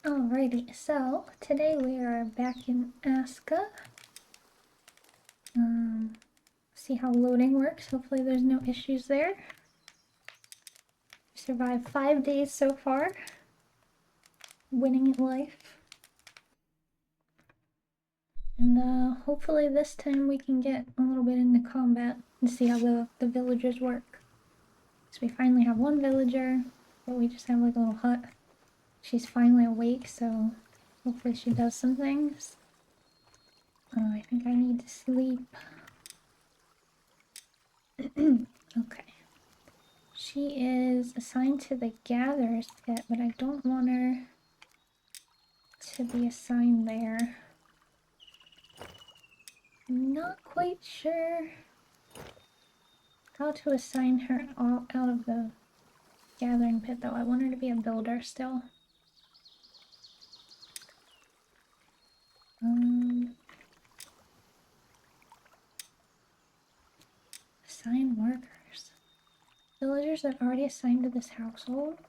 Alrighty, so today we are back in ASKA. See how loading works. Hopefully there's no issues there. Survived 5 days so far. Winning at life. And hopefully this time we can get a little bit into combat and see how the villagers work. So we finally have one villager, but we just have like a little hut. She's finally awake, so hopefully she does some things. I think I need to sleep. Okay. She is assigned to the Gatherer's Pit, but I don't want her to be assigned there. I'm not quite sure how to assign her out of the Gathering Pit, though. I want her to be a builder still. Assign workers. Villagers that already assigned to this household.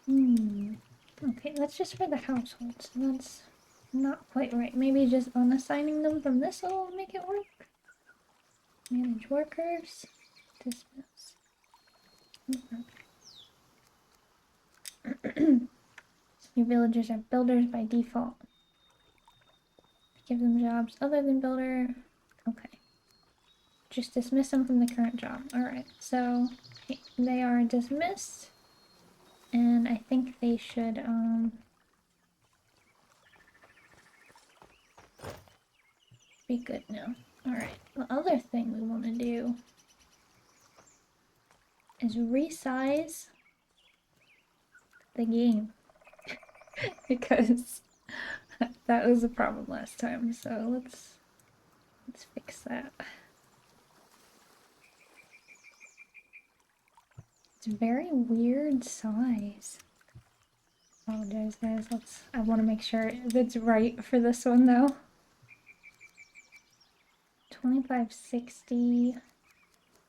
Okay, that's just for the household, so that's not quite right. Maybe just unassigning them from this will make it work. Manage workers. Dismiss. Your villagers are builders by default. Give them jobs other than builder. Okay. Just dismiss them from the current job. Alright, so they are dismissed. And I think they should, be good now. Alright, the other thing we want to do is resize the game. Because that was a problem last time, so let's fix that. It's a very weird size. Apologize, guys. I want to make sure it's right for this one, though. 2560,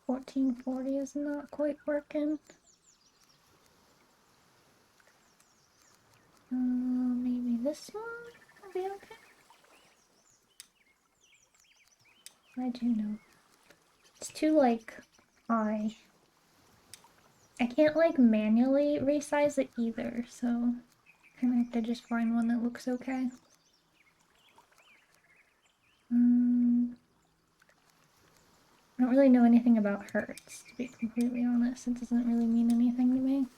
1440 is not quite working. Maybe this one will be okay. I do know. It's too, like, high. I can't, like, manually resize it either, so I kinda have to just find one that looks okay. I don't really know anything about hertz, to be completely honest. It doesn't really mean anything to me.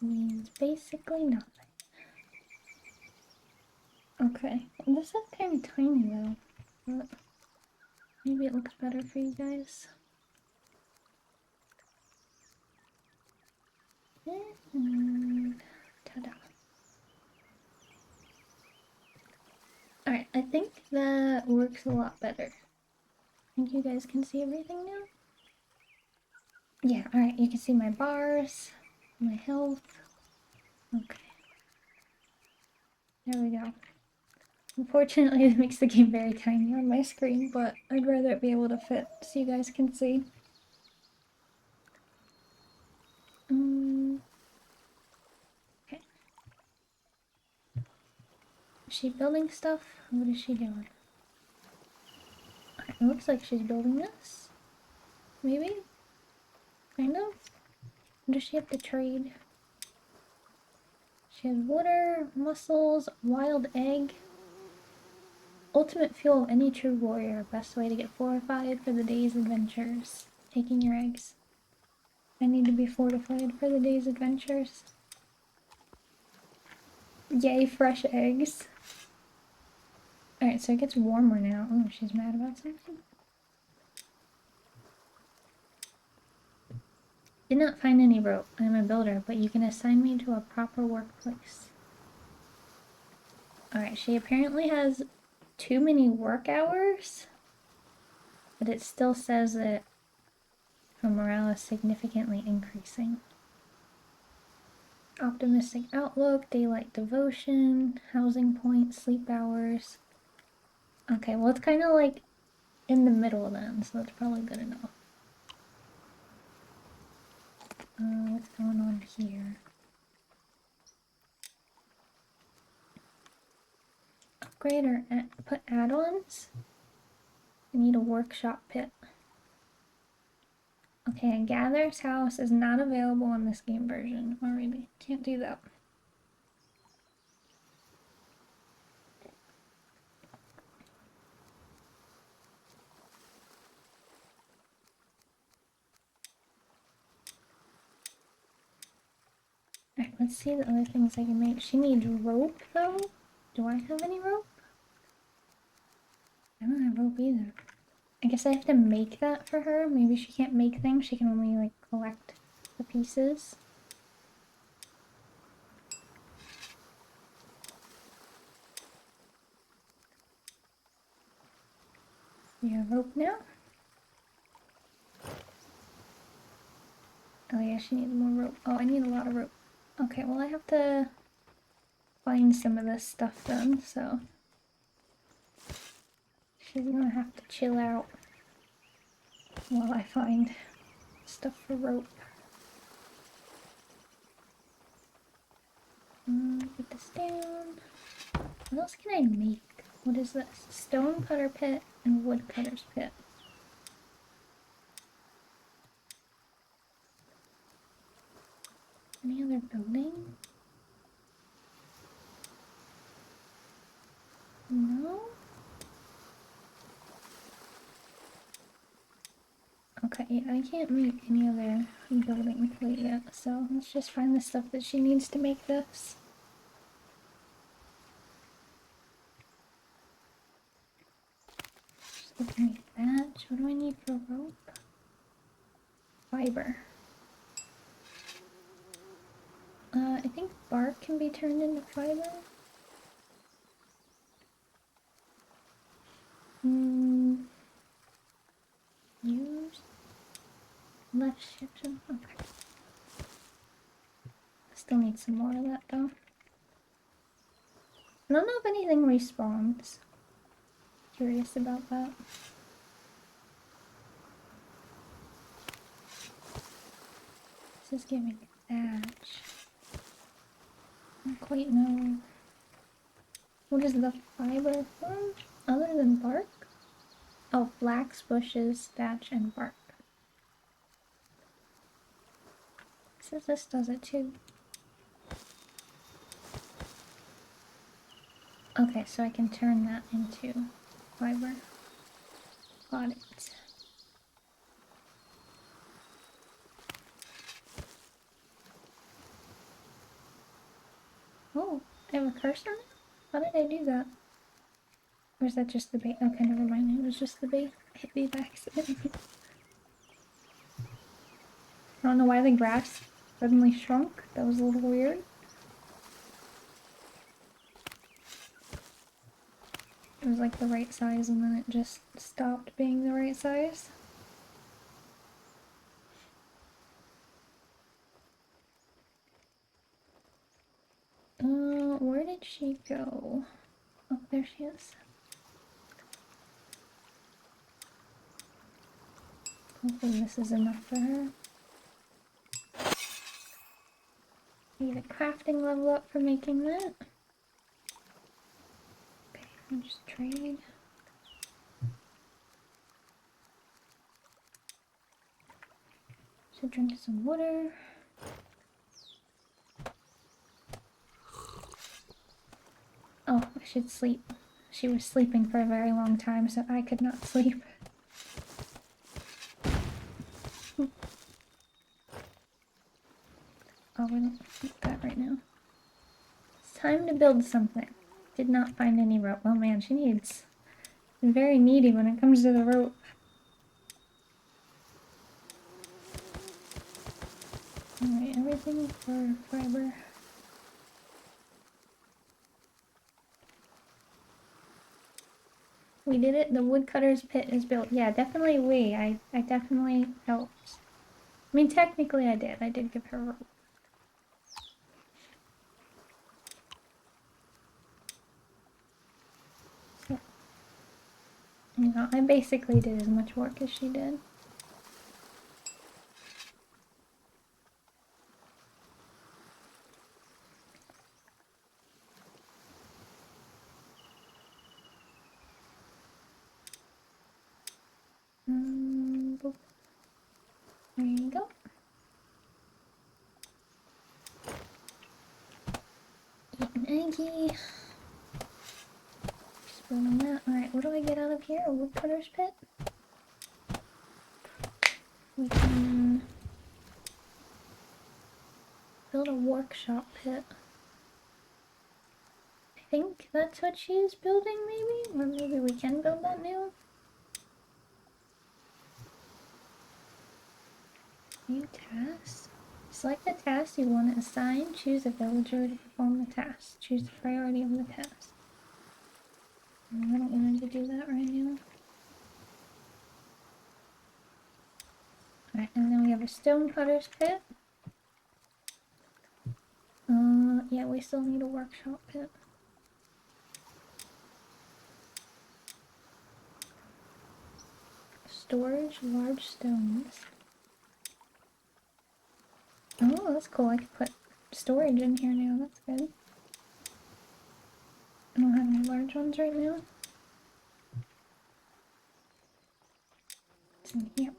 It means basically nothing. Okay, this is kind of tiny though, but maybe it looks better for you guys. And ta-da. Alright, I think that works a lot better. I think you guys can see everything now? Yeah, alright, you can see my bars, my health. Okay. There we go. Unfortunately, it makes the game very tiny on my screen, but I'd rather it be able to fit so you guys can see. Okay. Is she building stuff? What is she doing? Okay, it looks like she's building this. Maybe? Kind of? Or does she have to trade? She has water, mussels, wild egg. Ultimate fuel of any true warrior. Best way to get fortified for the day's adventures. Taking your eggs. I need to be fortified for the day's adventures. Yay, fresh eggs. Alright, so it gets warmer now. Oh, she's mad about something? Did not find any rope. I'm a builder, but you can assign me to a proper workplace. Alright, she apparently has too many work hours, but it still says that her morale is significantly increasing. Optimistic outlook, daylight devotion, housing point, sleep hours. Okay, well it's kind of like in the middle then, so that's probably good enough. What's going on here? Upgrade or put add-ons? I need a workshop pit. Okay, Gather's house is not available in this game version already. Can't do that. Alright, let's see the other things I can make. She needs rope, though? Do I have any rope? I don't have rope either. I guess I have to make that for her. Maybe she can't make things. She can only, like, collect the pieces. We have rope now. Oh yeah, she needs more rope. Oh, I need a lot of rope. Okay, well I have to find some of this stuff then, so she's gonna have to chill out while I find stuff for rope. Put this down. What else can I make? What is this? Stone cutter pit and wood cutter's pit. Any other building? No? Okay, yeah, I can't make any other building quite yet, so let's just find the stuff that she needs to make this. Just looking at that. What do I need for rope? Fiber. I think bark can be turned into fiber. Use left shift. Okay. Still need some more of that though. I don't know if anything respawns. Curious about that. This is giving thatch. I don't quite know. What is the fiber from? Other than bark? Oh, flax, bushes, thatch, and bark. So this does it too. Okay, so I can turn that into fiber. Got it. Oh, I have a cursor now? How did I do that? Or is that just the bait? Okay, never mind. It was just the bait. I hit me by accident. I don't know why the grass suddenly shrunk. That was a little weird. It was like the right size and then it just stopped being the right size. Where did she go? Oh, there she is. Hopefully this is enough for her. Need a crafting level up for making that. Okay, I'll just trade. Should drink some water. Oh, I should sleep. She was sleeping for a very long time, so I could not sleep. Oh, we don't need that right now. It's time to build something. Did not find any rope. Oh man, she needs... She's very needy when it comes to the rope. Alright, everything for fiber. We did it. The woodcutter's pit is built. Yeah, definitely we. I definitely helped. I mean, technically I did. I did give her rope. So, you know, I basically did as much work as she did. There you go. Eat an eggie. Just building that. Alright, what do I get out of here? A woodcutter's pit? We can build a workshop pit. I think that's what she is building, maybe? Or maybe we can build that now? New task. Select the task you want to assign. Choose a villager to perform the task. Choose the priority of the task. I don't want to do that right now. Alright, and then we have a stonecutter's pit. Yeah, we still need a workshop pit. Storage large stones. Oh, that's cool. I can put storage in here now. That's good. I don't have any large ones right now. It's in here.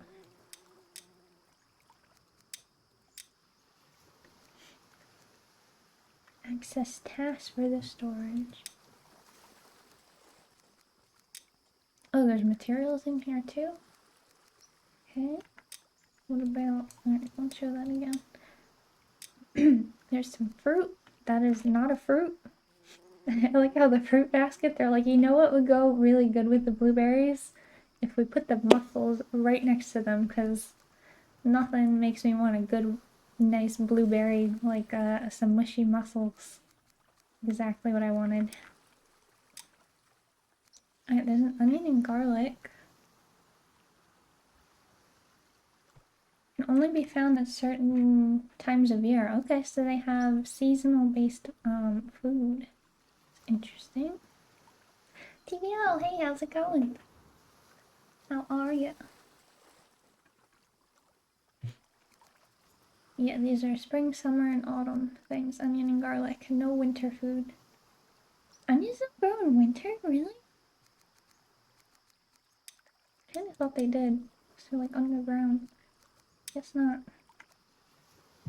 Access tasks for the storage. Oh, there's materials in here too? Okay. What about... Alright, let's show that again. There's some fruit. That is not a fruit. I like how the fruit basket, they're like, you know what would go really good with the blueberries? If we put the mussels right next to them, because nothing makes me want a good, nice blueberry like some mushy mussels. Exactly what I wanted. Alright, there's an onion and garlic. Can only be found at certain times of year. Okay, so they have seasonal based food. Interesting. TVL, hey, how's it going? How are you? Yeah, these are spring, summer, and autumn things. Onion and garlic. No winter food. Onions don't grow in winter? Really? I kinda thought they did. So like underground. Guess not.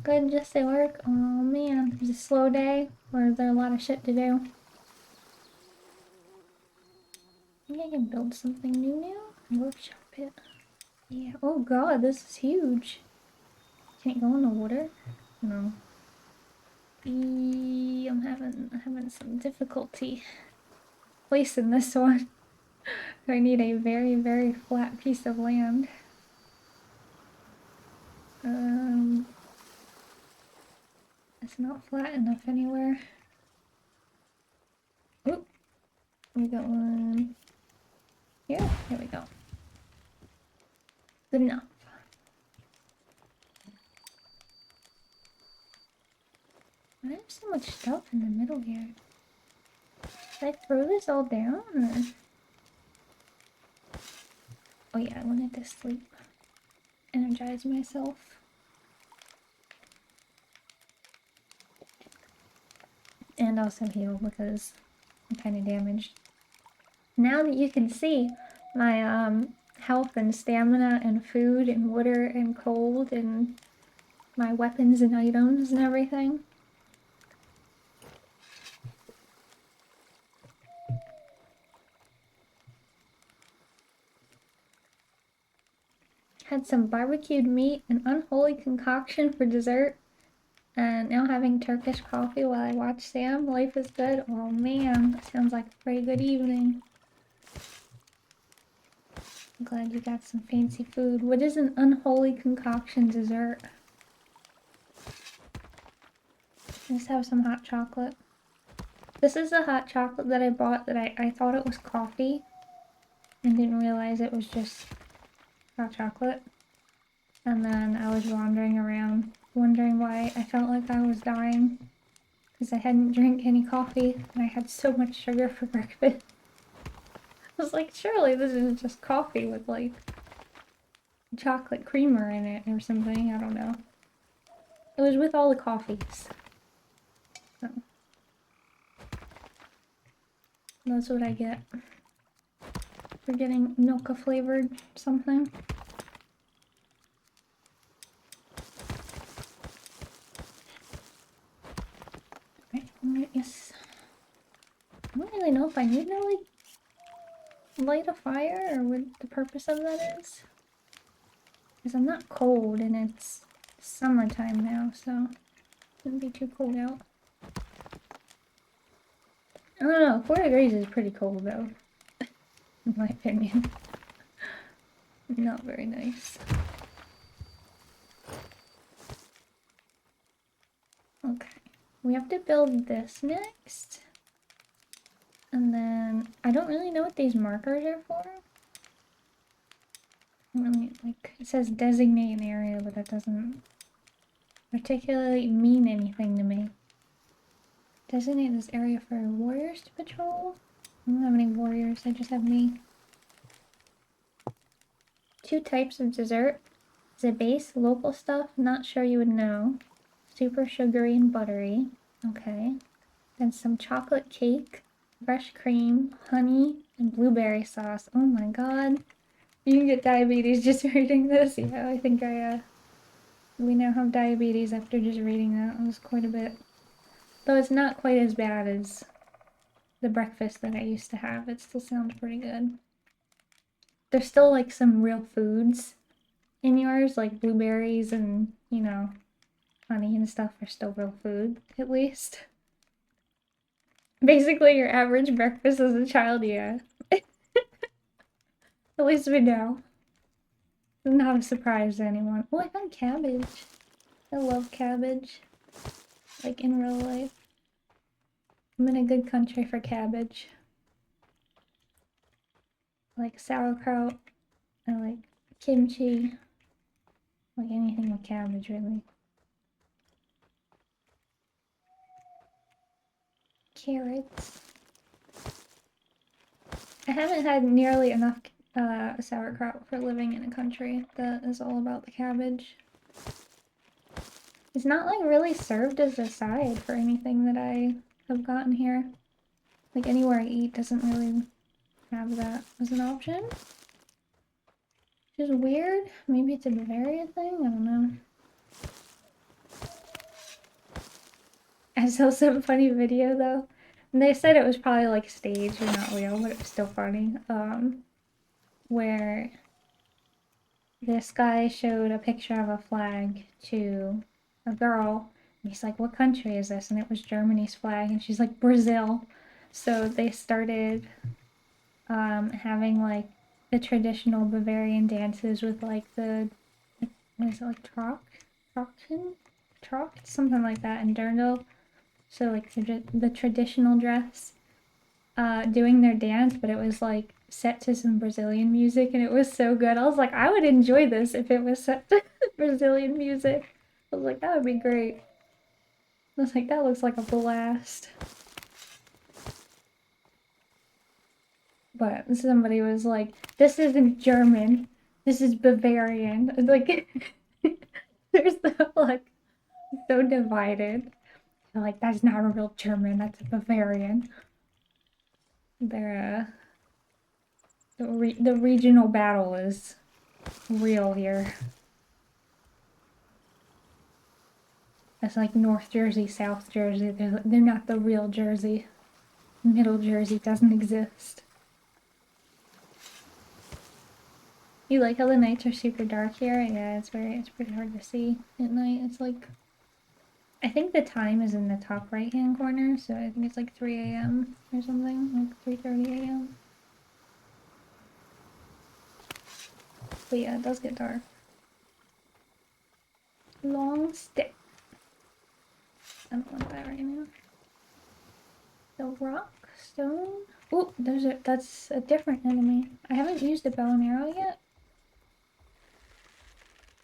Good, just at work. Oh man, it's a slow day. Or is there a lot of shit to do? I think I can build something new now. Workshop pit. Yeah. Oh god, this is huge. Can't go in the water? No. I'm having some difficulty placing this one. I need a very, very flat piece of land. It's not flat enough anywhere. Oop. We got one here. Here we go. Good enough. I have so much stuff in the middle here. Should I throw this all down? Or... Oh yeah, I wanted to sleep. Energize myself. And also heal because I'm kind of damaged. Now that you can see my health and stamina and food and water and cold and my weapons and items and everything. Had some barbecued meat, an unholy concoction for dessert, and now having Turkish coffee while I watch Sam. Life is good. Oh man, that sounds like a pretty good evening. I'm glad you got some fancy food. What is an unholy concoction dessert? Let's have some hot chocolate. This is the hot chocolate that I bought that I thought it was coffee and didn't realize it was just hot chocolate. And then I was wandering around wondering why I felt like I was dying because I hadn't drank any coffee and I had so much sugar for breakfast. I was like, surely this is just coffee with like chocolate creamer in it or something. I don't know. It was with all the coffees. So that's what I get for getting Milka flavored something. if I need to, like, light a fire or what the purpose of that is. Because I'm not cold and it's summertime now, so it shouldn't be too cold out. I don't know, 4 degrees is pretty cold though, in my opinion. Not very nice. Okay, we have to build this next. And then, I don't really know what these markers are for. I don't really, like, it says designate an area, but that doesn't particularly mean anything to me. Designate this area for warriors to patrol? I don't have any warriors, I just have me. 2 types of dessert. The base, local stuff, not sure you would know. Super sugary and buttery. Okay. Then some chocolate cake, fresh cream, honey, and blueberry sauce. Oh my god. You can get diabetes just reading this. Yeah, I think we now have diabetes after just reading that. It was quite a bit. Though it's not quite as bad as the breakfast that I used to have. It still sounds pretty good. There's still like some real foods in yours, like blueberries and, you know, honey and stuff are still real food, at least. Basically your average breakfast as a child, yeah. At least we know. Not a surprise to anyone. Oh, I found cabbage. I love cabbage. Like in real life. I'm in a good country for cabbage. I like sauerkraut. I like kimchi. Like anything with cabbage, really. Carrots. I haven't had nearly enough sauerkraut for living in a country that is all about the cabbage. It's not like really served as a side for anything that I have gotten here. Like anywhere I eat doesn't really have that as an option. Which is weird. Maybe it's a Bavaria thing? I don't know. I saw some funny video though. And they said it was probably like staged or not real, but it was still funny. Where this guy showed a picture of a flag to a girl. And he's like, what country is this? And it was Germany's flag. And she's like, Brazil. So they started having like the traditional Bavarian dances with like the, what is it, like Trocht? Something like that in Dirndl. So like the traditional dress. Doing their dance, but it was like set to some Brazilian music and it was so good. I was like, I would enjoy this if it was set to Brazilian music. I was like, that would be great. I was like, that looks like a blast. But somebody was like, this isn't German, this is Bavarian. Like, there's the, like, so divided. They're like, that's not a real German, that's a Bavarian. They're, the regional battle is real here. It's like North Jersey, South Jersey. They're not the real Jersey. Middle Jersey doesn't exist. You like how the nights are super dark here? Yeah, it's pretty hard to see at night. It's like, I think the time is in the top right hand corner, so I think it's like 3 a.m. or something, like 3:30 a.m. But yeah, it does get dark. Long stick. I don't want that right now. The rock stone. Oh, that's a different enemy. I haven't used a bow and arrow yet.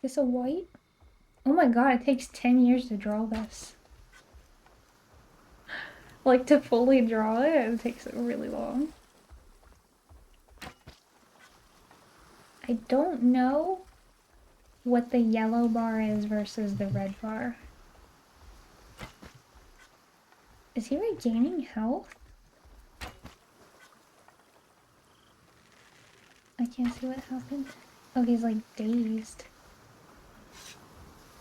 Is this a white? Oh my god, it takes 10 years to draw this. Like, to fully draw it, it takes really long. I don't know what the yellow bar is versus the red bar. Is he regaining health? I can't see what happened. Oh, he's like dazed.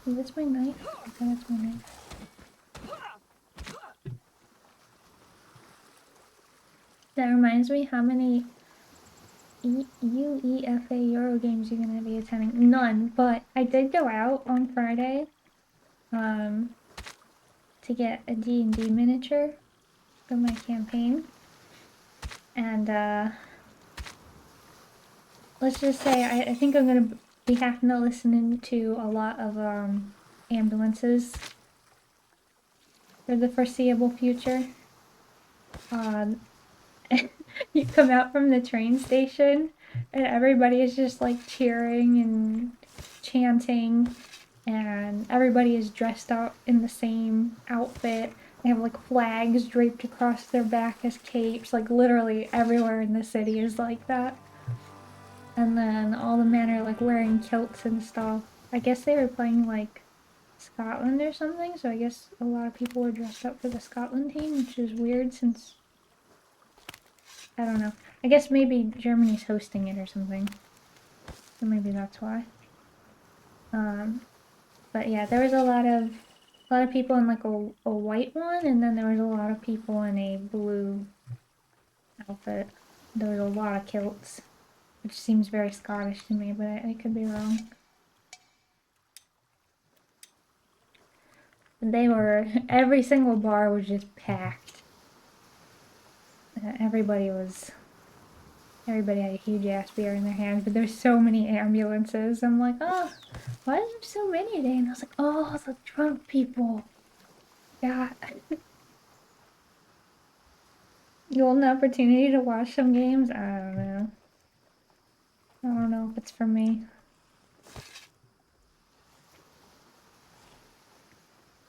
Is this my knife? Okay, that's my knife. That reminds me, how many UEFA Euro games you're gonna be attending? None, but I did go out on Friday to get a D&D miniature for my campaign. And let's just say I think I'm gonna be having to listen to a lot of ambulances for the foreseeable future. You come out from the train station and everybody is just like cheering and chanting, and everybody is dressed up in the same outfit. They have like flags draped across their back as capes. Like literally everywhere in the city is like that. And then all the men are like wearing kilts and stuff. I guess they were playing like Scotland or something, so I guess a lot of people were dressed up for the Scotland team, which is weird since, I don't know. I guess maybe Germany's hosting it or something. So maybe that's why. But yeah, there was a lot of people in like a white one, and then there was a lot of people in a blue outfit. There was a lot of kilts, which seems very Scottish to me, but I could be wrong. They were, every single bar was just packed. Everybody had a huge ass beer in their hands, but there's so many ambulances. I'm like, oh, why is there so many today? And I was like, oh, the drunk people. Yeah. Golden opportunity to watch some games? I don't know. I don't know if it's for me.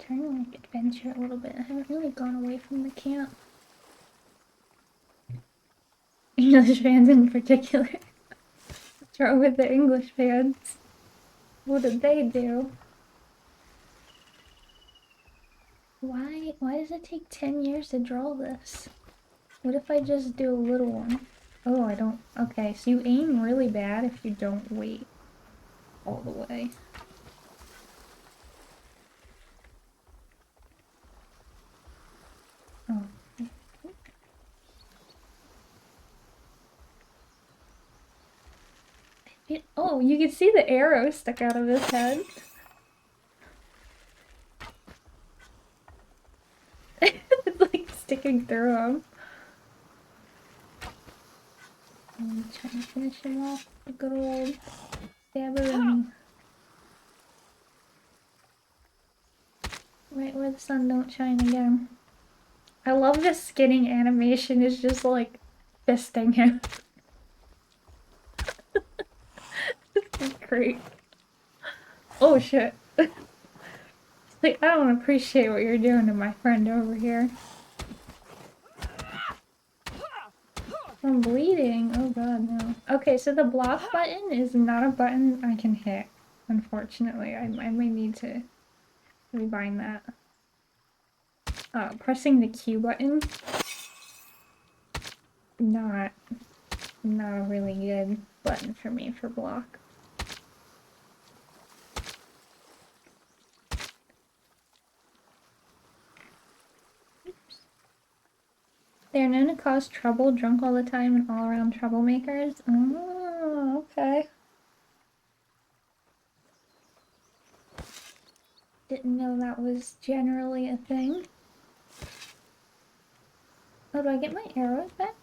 Trying to like adventure a little bit. I haven't really gone away from the camp. English fans in particular. What's wrong with the English fans? What did they do? Why does it take 10 years to draw this? What if I just do a little one? Oh, I don't... Okay, so you aim really bad if you don't wait all the way. Oh. Oh, you can see the arrow stuck out of his head. It's like sticking through him. I'm trying to finish him off. A good old stabberoonie. Right where the sun don't shine again. I love this skinning animation. It's just like fisting him. This is great. Oh shit. Like, I don't appreciate what you're doing to my friend over here. I'm bleeding. Oh god, no. Okay, so the block button is not a button I can hit. Unfortunately, I may need to rebind that. Pressing the Q button, not a really good button for me for block. Oops. They are known to cause trouble, drunk all the time, and all-around troublemakers. Oh, okay. Didn't know that was generally a thing. Oh, do I get my arrows back?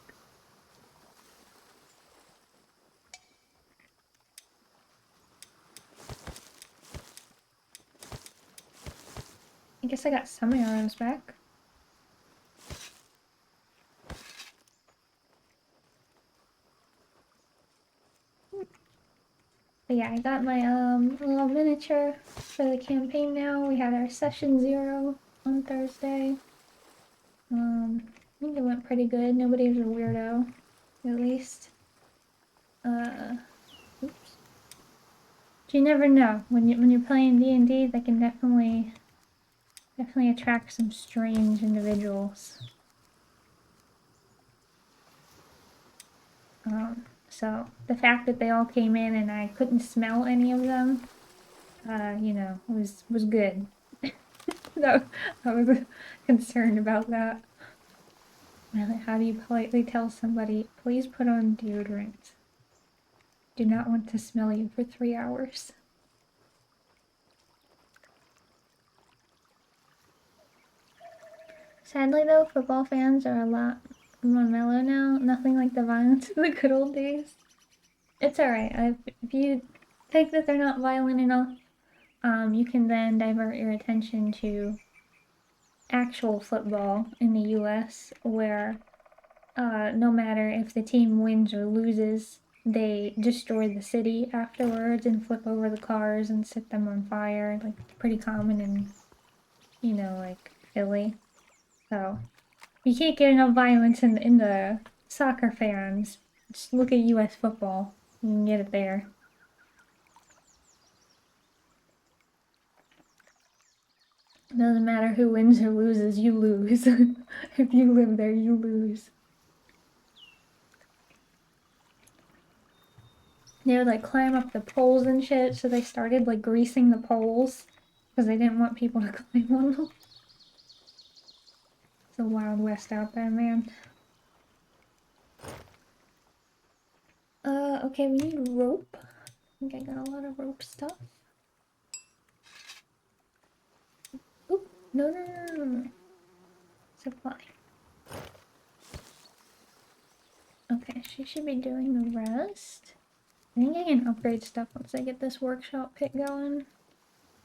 I guess I got some arrows back. But yeah, I got my little miniature for the campaign now. We had our session 0 on Thursday. I think it went pretty good. Nobody was a weirdo, at least. Oops. But you never know. When you're playing D&D, that can definitely attract some strange individuals. So the fact that they all came in and I couldn't smell any of them, you know, was good. No, I was concerned about that. How do you politely tell somebody, please put on deodorant? Do not want to smell you for 3 hours. Sadly though, football fans are a lot more mellow now. Nothing like the violence of the good old days. It's alright. If you think that they're not violent enough, you can then divert your attention to actual football in the US, where no matter if the team wins or loses, they destroy the city afterwards and flip over the cars and set them on fire. Like, it's pretty common in, you know, like Philly. So, you can't get enough violence in the soccer fans. Just look at US football. You can get it there. It doesn't matter who wins or loses, you lose. If you live there, you lose. They would like climb up the poles and shit, so they started like greasing the poles because they didn't want people to climb on them. It's a wild west out there, man. Okay, we need rope. I think I got a lot of rope stuff. Oop, no. Supply. Okay, she should be doing the rest. I think I can upgrade stuff once I get this workshop pit going.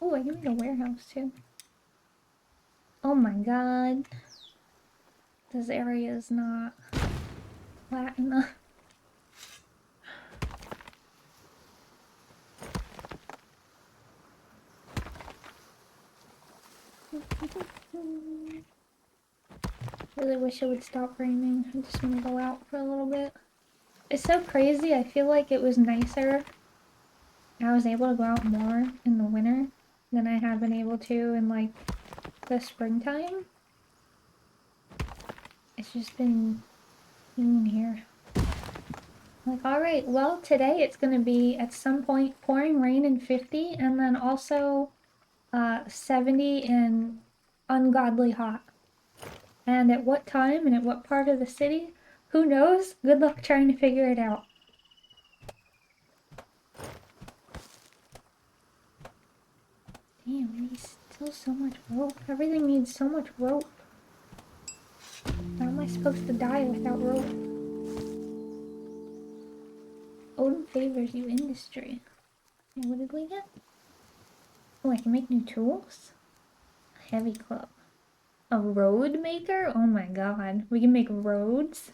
Oh, I can make a warehouse too. Oh my god. This area is not flat enough. Really wish it would stop raining. I just want to go out for a little bit. It's so crazy. I feel like it was nicer. I was able to go out more in the winter than I have been able to in like the springtime. It's just been humid here. Like, alright, well, today it's gonna be at some point pouring rain and 50, and then also 70 and ungodly hot. And at what time and at what part of the city? Who knows? Good luck trying to figure it out. Damn, we need still so much rope. Everything needs so much rope. How am I supposed to die without rope? Odin favors you industry. Okay, what did we get? Oh, I can make new tools? A heavy club. A road maker? Oh my god. We can make roads?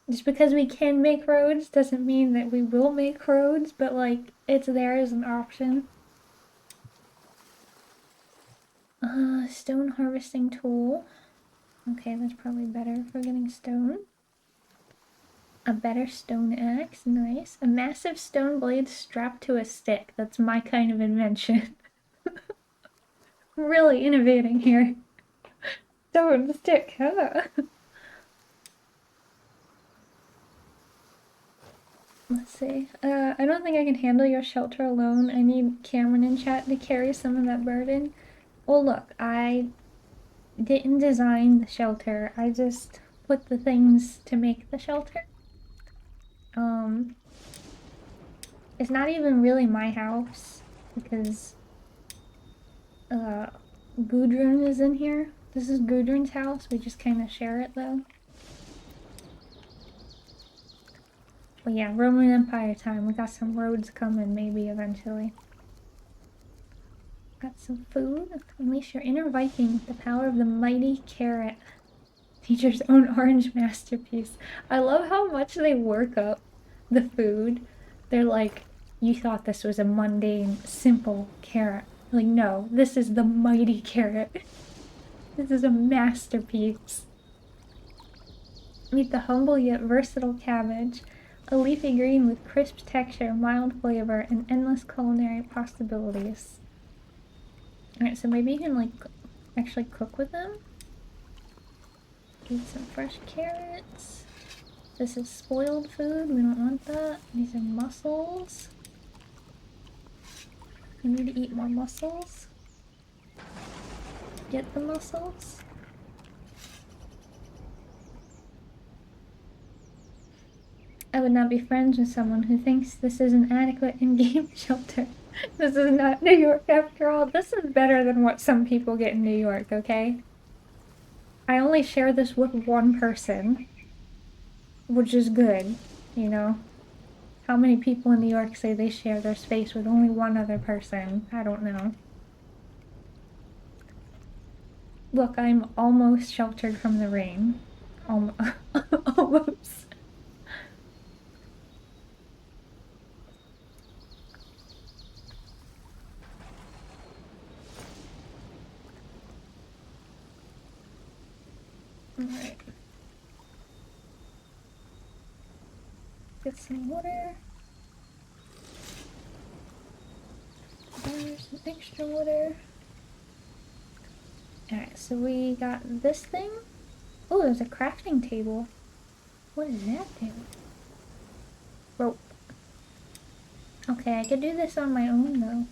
Just because we can make roads doesn't mean that we will make roads, but like, it's there as an option. Stone harvesting tool. Okay, that's probably better for getting stone. A better stone axe, nice. A massive stone blade strapped to a stick. That's my kind of invention. Really innovating here. Stone stick, huh? Let's see. I don't think I can handle your shelter alone. I need Cameron in chat to carry some of that burden. Well, look, I didn't design the shelter. I just put the things to make the shelter. It's not even really my house because Gudrun is in here. This is Gudrun's house. We just kind of share it though. But yeah, Roman Empire time. We got some roads coming maybe eventually. Got some food. Unleash your inner Viking with the power of the mighty carrot. Nature's own orange masterpiece. I love how much they work up the food. They're like, you thought this was a mundane, simple carrot. Like, no, this is the mighty carrot. This is a masterpiece. Meet the humble yet versatile cabbage. A leafy green with crisp texture, mild flavor, and endless culinary possibilities. Alright, so maybe you can, like, actually cook with them? Eat some fresh carrots. This is spoiled food. We don't want that. These are mussels. We need to eat more mussels. Get the mussels. I would not be friends with someone who thinks this is an adequate in-game shelter. This is not New York after all. This is better than what some people get in New York, okay? I only share this with one person, which is good, you know? How many people in New York say they share their space with only one other person? I don't know. Look, I'm almost sheltered from the rain. Almost. Alright. Get some water. There's some extra water. Alright, so we got this thing. Oh, there's a crafting table. What does that do? Rope. Okay, I could do this on my own though.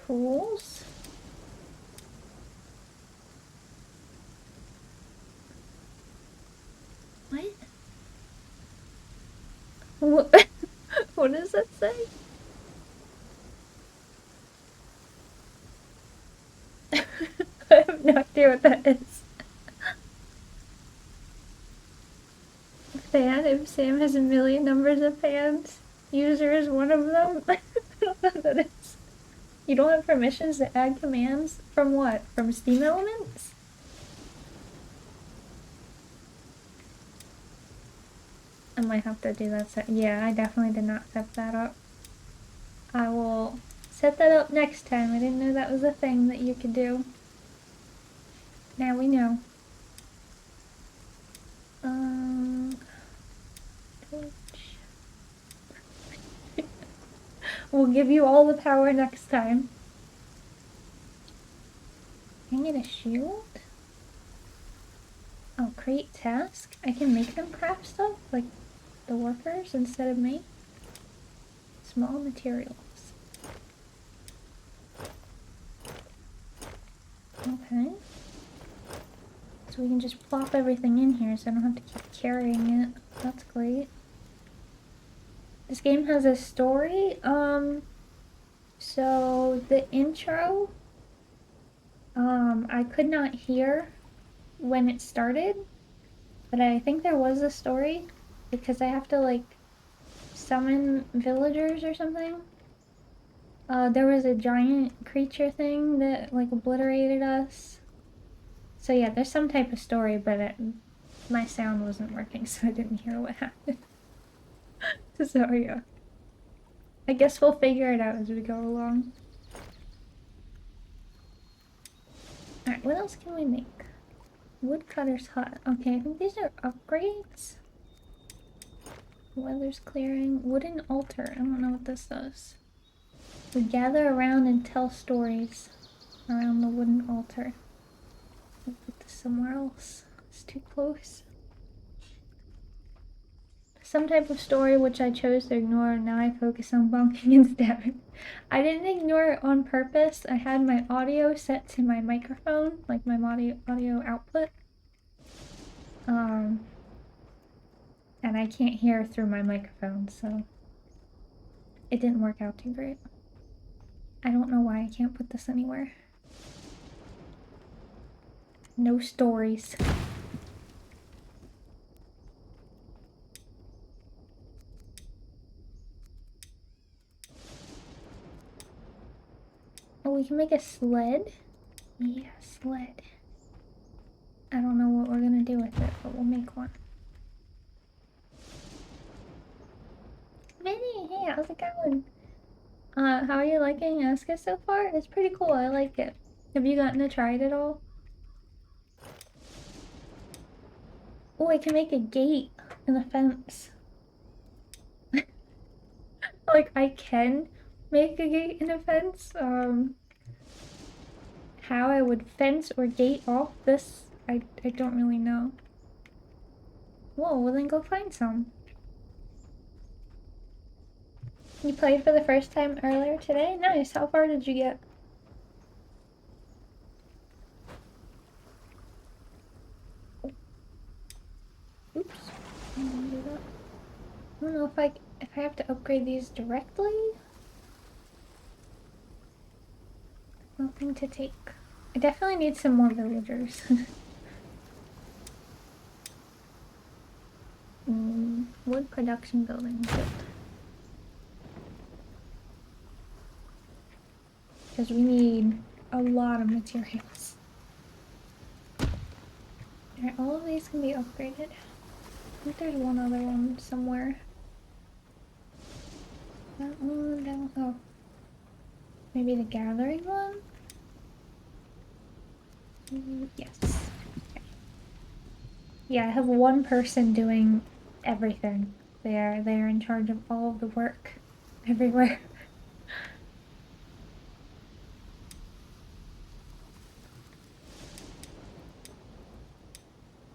Tools. What? What? What does that say? I have no idea what that is. Fan, if Sam has a million numbers of fans, user is one of them. I don't know what that is. You don't have permissions to add commands? From what? From Steam Elements? I might have to do that. Yeah, I definitely did not set that up. I will set that up next time. I didn't know that was a thing that you could do. Now we know. Torch. We'll give you all the power next time. Can I get a shield? Oh, create task? I can make them craft stuff? Like the workers instead of me? Small materials. Okay. So we can just plop everything in here so I don't have to keep carrying it. That's great. This game has a story. So the intro, I could not hear when it started, but I think there was a story because I have to like summon villagers or something. There was a giant creature thing that like obliterated us. So yeah, there's some type of story, but my sound wasn't working, so I didn't hear what happened. So yeah. I guess we'll figure it out as we go along. Alright, what else can we make? Woodcutter's hut. Okay, I think these are upgrades. Weather's clearing. Wooden altar. I don't know what this does. We gather around and tell stories around the wooden altar. I'll put this somewhere else. It's too close. Some type of story which I chose to ignore, and now I focus on bonking and stabbing. I didn't ignore it on purpose. I had my audio set to my microphone, like my audio output. And I can't hear through my microphone, so it didn't work out too great. I don't know why I can't put this anywhere. No stories. Oh, we can make a sled? Yeah, sled. I don't know what we're gonna do with it, but we'll make one. Minnie, hey, how's it going? How are you liking ASKA so far? It's pretty cool, I like it. Have you gotten to try it at all? Oh, I can make a gate and a fence. Like, I can make a gate and a fence. How I would fence or gate off this, I don't really know. Whoa, well then go find some. You played for the first time earlier today? Nice, how far did you get? if I have to upgrade these directly. Nothing to take. I definitely need some more villagers. Wood production building built. Because we need a lot of materials. Alright, all of these can be upgraded. I think there's one other one somewhere. That one, oh. Maybe the gathering one? Yes. Okay. Yeah, I have one person doing everything. They're in charge of all of the work everywhere.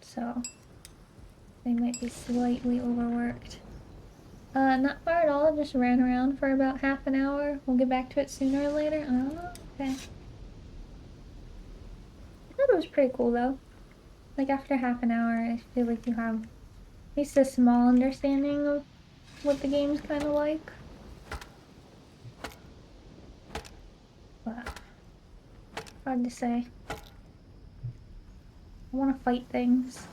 So they might be slightly overworked. Not far at all, just ran around for about half an hour. We'll get back to it sooner or later. Oh, okay. I thought it was pretty cool though. Like after half an hour, I feel like you have at least a small understanding of what the game's kind of like. But hard to say. I want to fight things.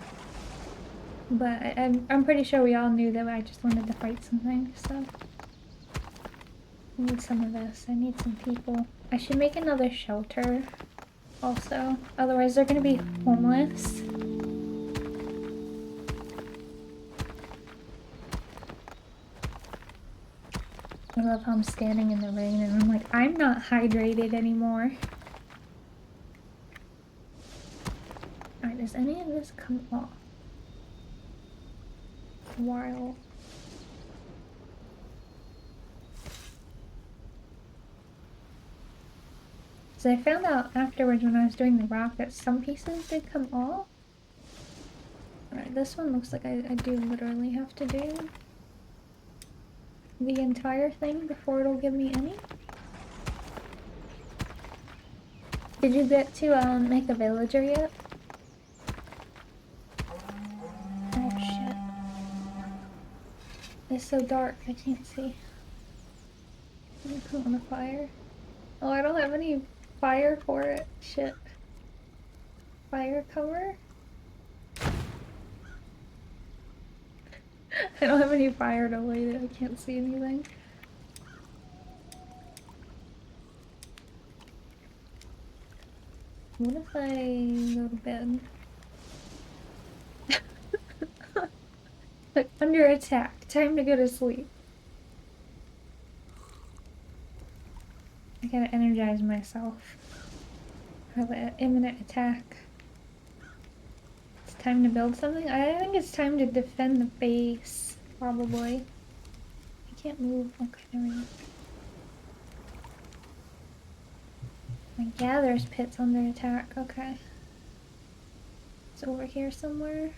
But I'm pretty sure we all knew that I just wanted to fight something, so... I need some of this. I need some people. I should make another shelter, also. Otherwise they're gonna be homeless. I love how I'm standing in the rain and I'm like, I'm not hydrated anymore. Alright, does any of this come off? Wild. So I found out afterwards when I was doing the rock that some pieces did come off. Alright, this one looks like I do literally have to do the entire thing before it'll give me any. Did you get to make a villager yet? Oh shit. It's so dark, I can't see. Let me put on the fire. Oh, I don't have any fire for it. Shit. Fire cover? I don't have any fire to light it. I can't see anything. What if I go to bed? Like, under attack. Time to go to sleep. I gotta energize myself. Have an imminent attack. It's time to build something? I think it's time to defend the base. Probably. I can't move. Okay, there we go. My gatherer's pit's under attack. Okay. It's over here somewhere.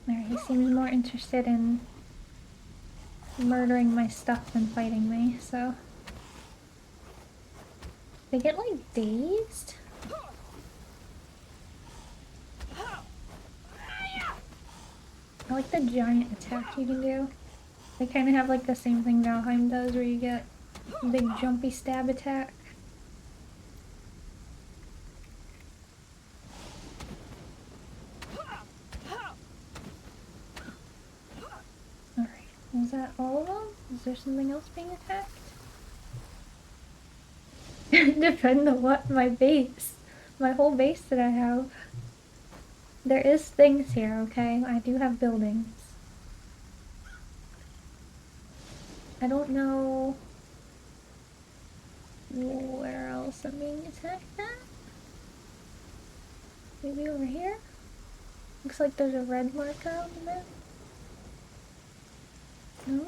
There, he seems more interested in murdering my stuff than fighting me, so... They get, like, dazed? I like the giant attack you can do. They kind of have, like, the same thing Valheim does, where you get a big jumpy stab attack. Alright, was that all of them? Is there something else being attacked? Defend the what? My base. My whole base that I have. There is things here, okay? I do have buildings. I don't know where else I'm being attacked at. Maybe over here? Looks like there's a red marker on the map. No?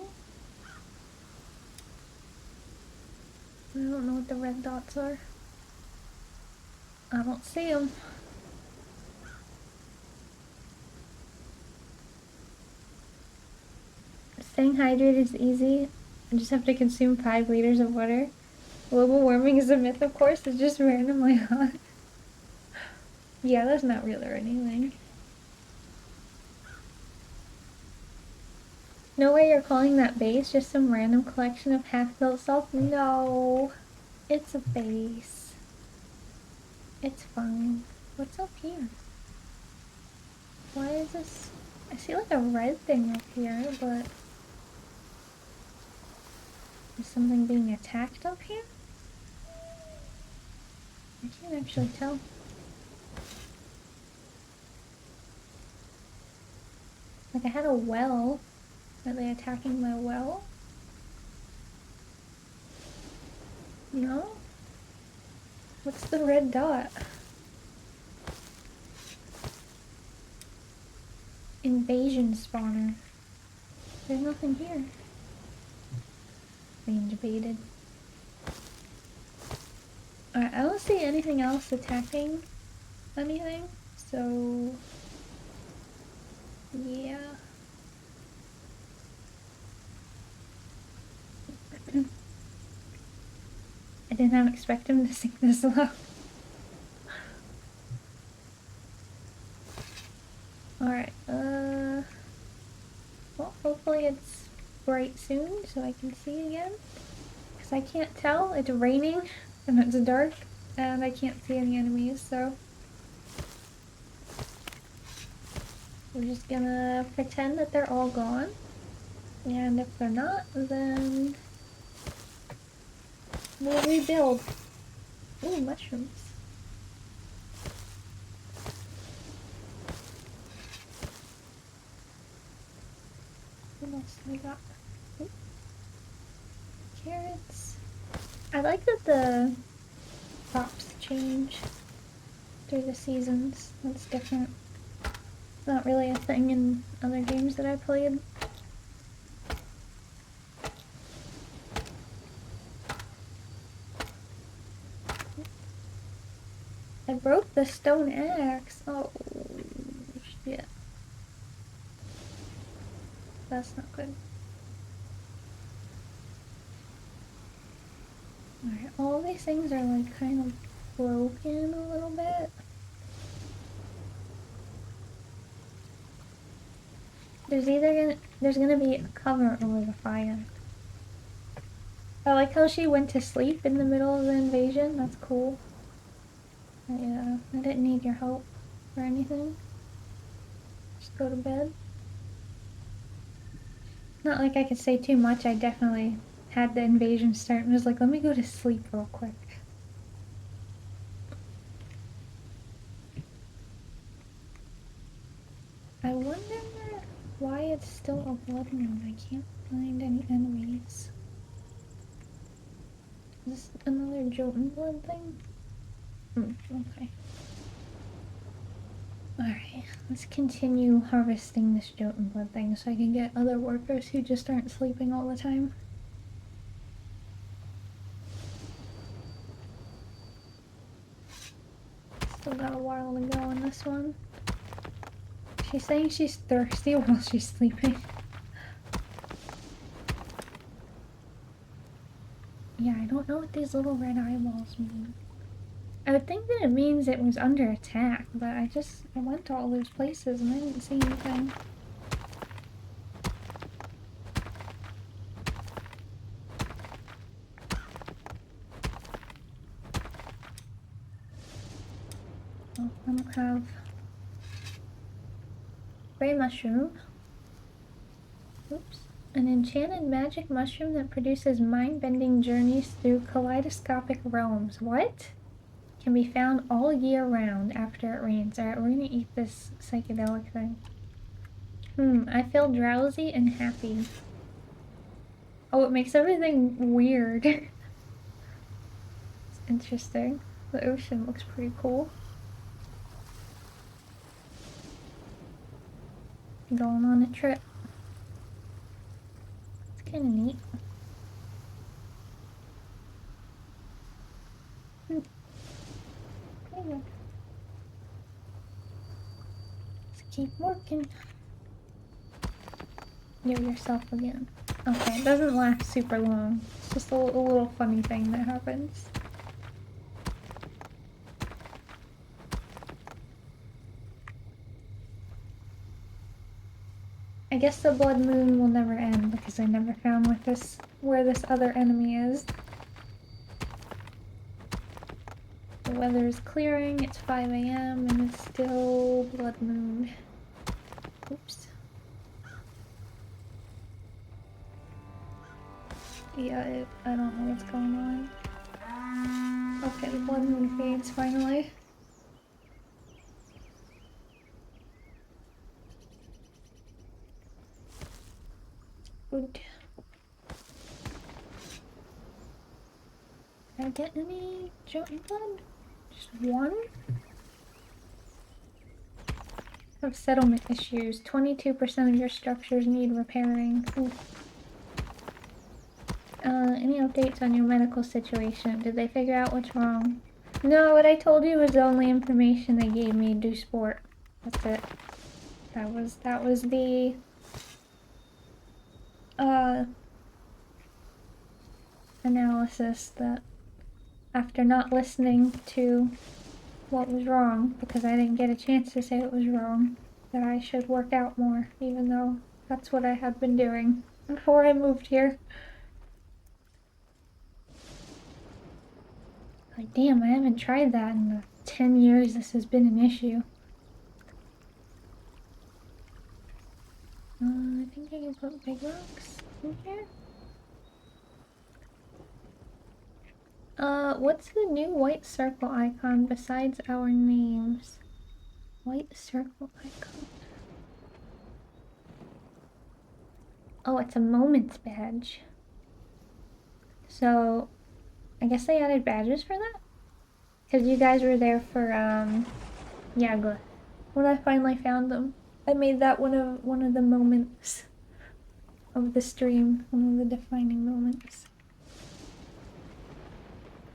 I don't know what the red dots are. I don't see them. Staying hydrated is easy. I just have to consume 5 liters of water. Global warming is a myth, of course. It's just randomly hot. Yeah, that's not real or anything. No way you're calling that base just some random collection of half-built salt? No, it's a base. It's fine. What's up here? Why is this? I see like a red thing up here, but is something being attacked up here? I can't actually tell. Like I had a well. Are they attacking my well? No? What's the red dot? Invasion spawner. There's nothing here. Being debated. Alright, I don't see anything else attacking anything, so yeah. I did not expect him to sink this low. Alright, well, hopefully it's bright soon so I can see again. Because I can't tell, it's raining and it's dark and I can't see any enemies, so we're just gonna pretend that they're all gone. And if they're not, then we'll rebuild. Ooh, mushrooms. What else do we got? Ooh. Carrots. I like that the crops change through the seasons. That's different. Not really a thing in other games that I played. I broke the stone axe. Oh, shit. That's not good. Alright, all these things are like kind of broken a little bit. There's gonna be a cover over the fire. I like how she went to sleep in the middle of the invasion. That's cool. I didn't need your help or anything. Just go to bed. Not like I could say too much. I definitely had the invasion start and was like, let me go to sleep real quick. I wonder why it's still a blood moon. I can't find any enemies. Is this another Jotun blood thing? Okay. Alright, let's continue harvesting this Jotun blood thing so I can get other workers who just aren't sleeping all the time. Still got a while to go on this one. She's saying she's thirsty while she's sleeping. Yeah, I don't know what these little red eyeballs mean. I would think that it means it was under attack, but I went to all those places and I didn't see anything. Oh, I don't have gray mushroom. Oops. An enchanted magic mushroom that produces mind-bending journeys through kaleidoscopic realms. What? Can be found all year round after it rains. Alright, we're gonna eat this psychedelic thing. I feel drowsy and happy. Oh, it makes everything weird. It's interesting. The ocean looks pretty cool. Going on a trip. It's kind of neat. There you go. Let's keep working. You're yourself again. Okay, it doesn't last super long. It's just a little funny thing that happens. I guess the blood moon will never end because I never found where this other enemy is. The weather is clearing, it's 5 a.m. and it's still blood moon. Oops. Yeah, I don't know what's going on. Okay, the blood moon fades finally. Good. Did I get any giant blood? Just one? Have settlement issues. 22% of your structures need repairing. Any updates on your medical situation? Did they figure out what's wrong? No, what I told you was the only information they gave me. Do sport. That's it. That was the analysis that after not listening to what was wrong, because I didn't get a chance to say it was wrong, that I should work out more, even though that's what I had been doing before I moved here. Like, damn, I haven't tried that in the 10 years this has been an issue. I think I can put big rocks in here. What's the new white circle icon besides our names? White circle icon. Oh, it's a moments badge. So, I guess they added badges for that? Because you guys were there for, Yagla. When I finally found them, I made that one of the moments of the stream, one of the defining moments.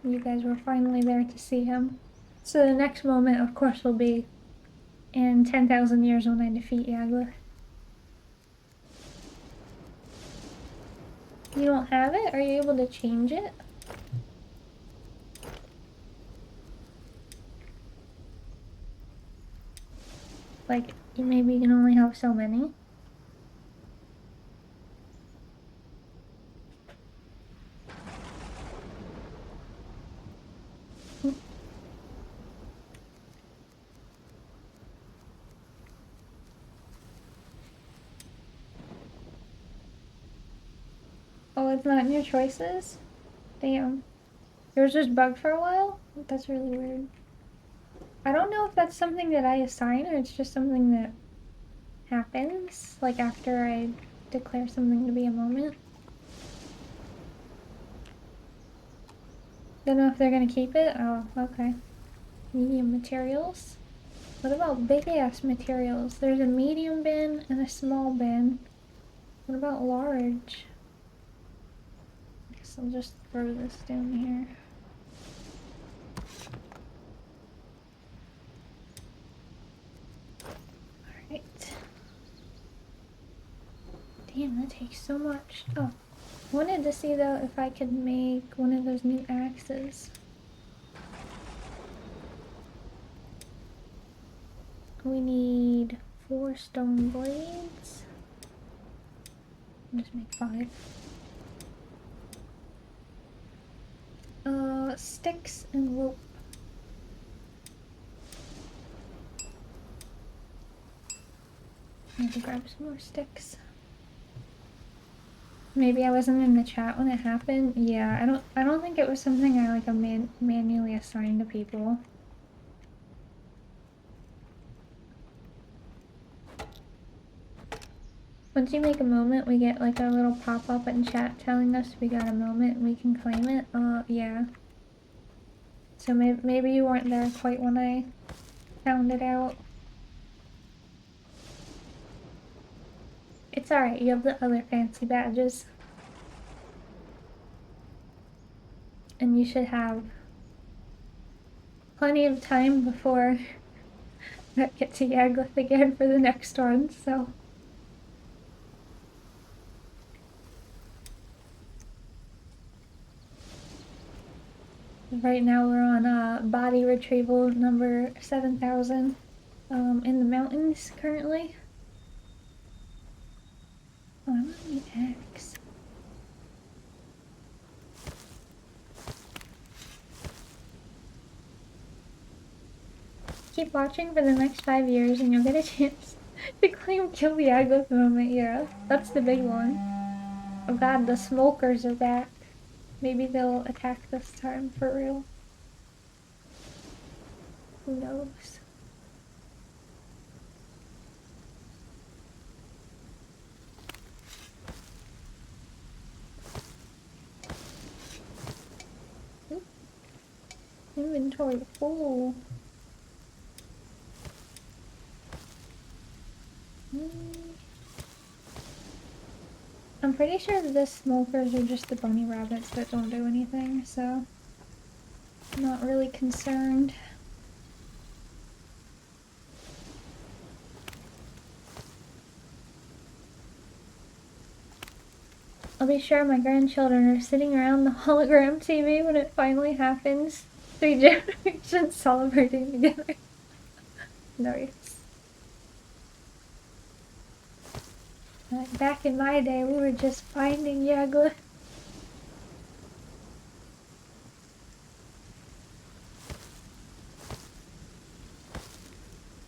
You guys were finally there to see him. So the next moment, of course, will be in 10,000 years when I defeat Yagla. You don't have it? Are you able to change it? Like, maybe you can only have so many? Oh, it's not in your choices? Damn. Yours was bugged for a while? That's really weird. I don't know if that's something that I assign or it's just something that happens, like after I declare something to be a moment. Don't know if they're gonna keep it? Oh, okay. Medium materials? What about big ass materials? There's a medium bin and a small bin. What about large? I guess I'll just throw this down here. Alright. Damn, that takes so much. Oh. I wanted to see though if I could make one of those new axes. We need 4 stone blades. I'll just make 5. Sticks and rope. I need to grab some more sticks. Maybe I wasn't in the chat when it happened. Yeah, I don't think it was something I like manually assigned to people. Once you make a moment, we get like a little pop-up in chat telling us we got a moment and we can claim it. Yeah. So maybe you weren't there quite when I found it out. It's alright, you have the other fancy badges. And you should have plenty of time before I get to Yagluth again for the next one, so. Right now we're on body retrieval number 7,000 in the mountains currently. Oh, I want the axe. Keep watching for the next 5 years and you'll get a chance to claim Kill the Aglet moment. Yeah, that's the big one. Oh god, the smokers are back. Maybe they'll attack this time for real. Who knows? Oop. Inventory full. I'm pretty sure that the smokers are just the bunny rabbits that don't do anything, so I'm not really concerned. I'll be sure my grandchildren are sitting around the hologram TV when it finally happens. 3 generations celebrating together. Nice. Like back in my day, we were just finding Yagla.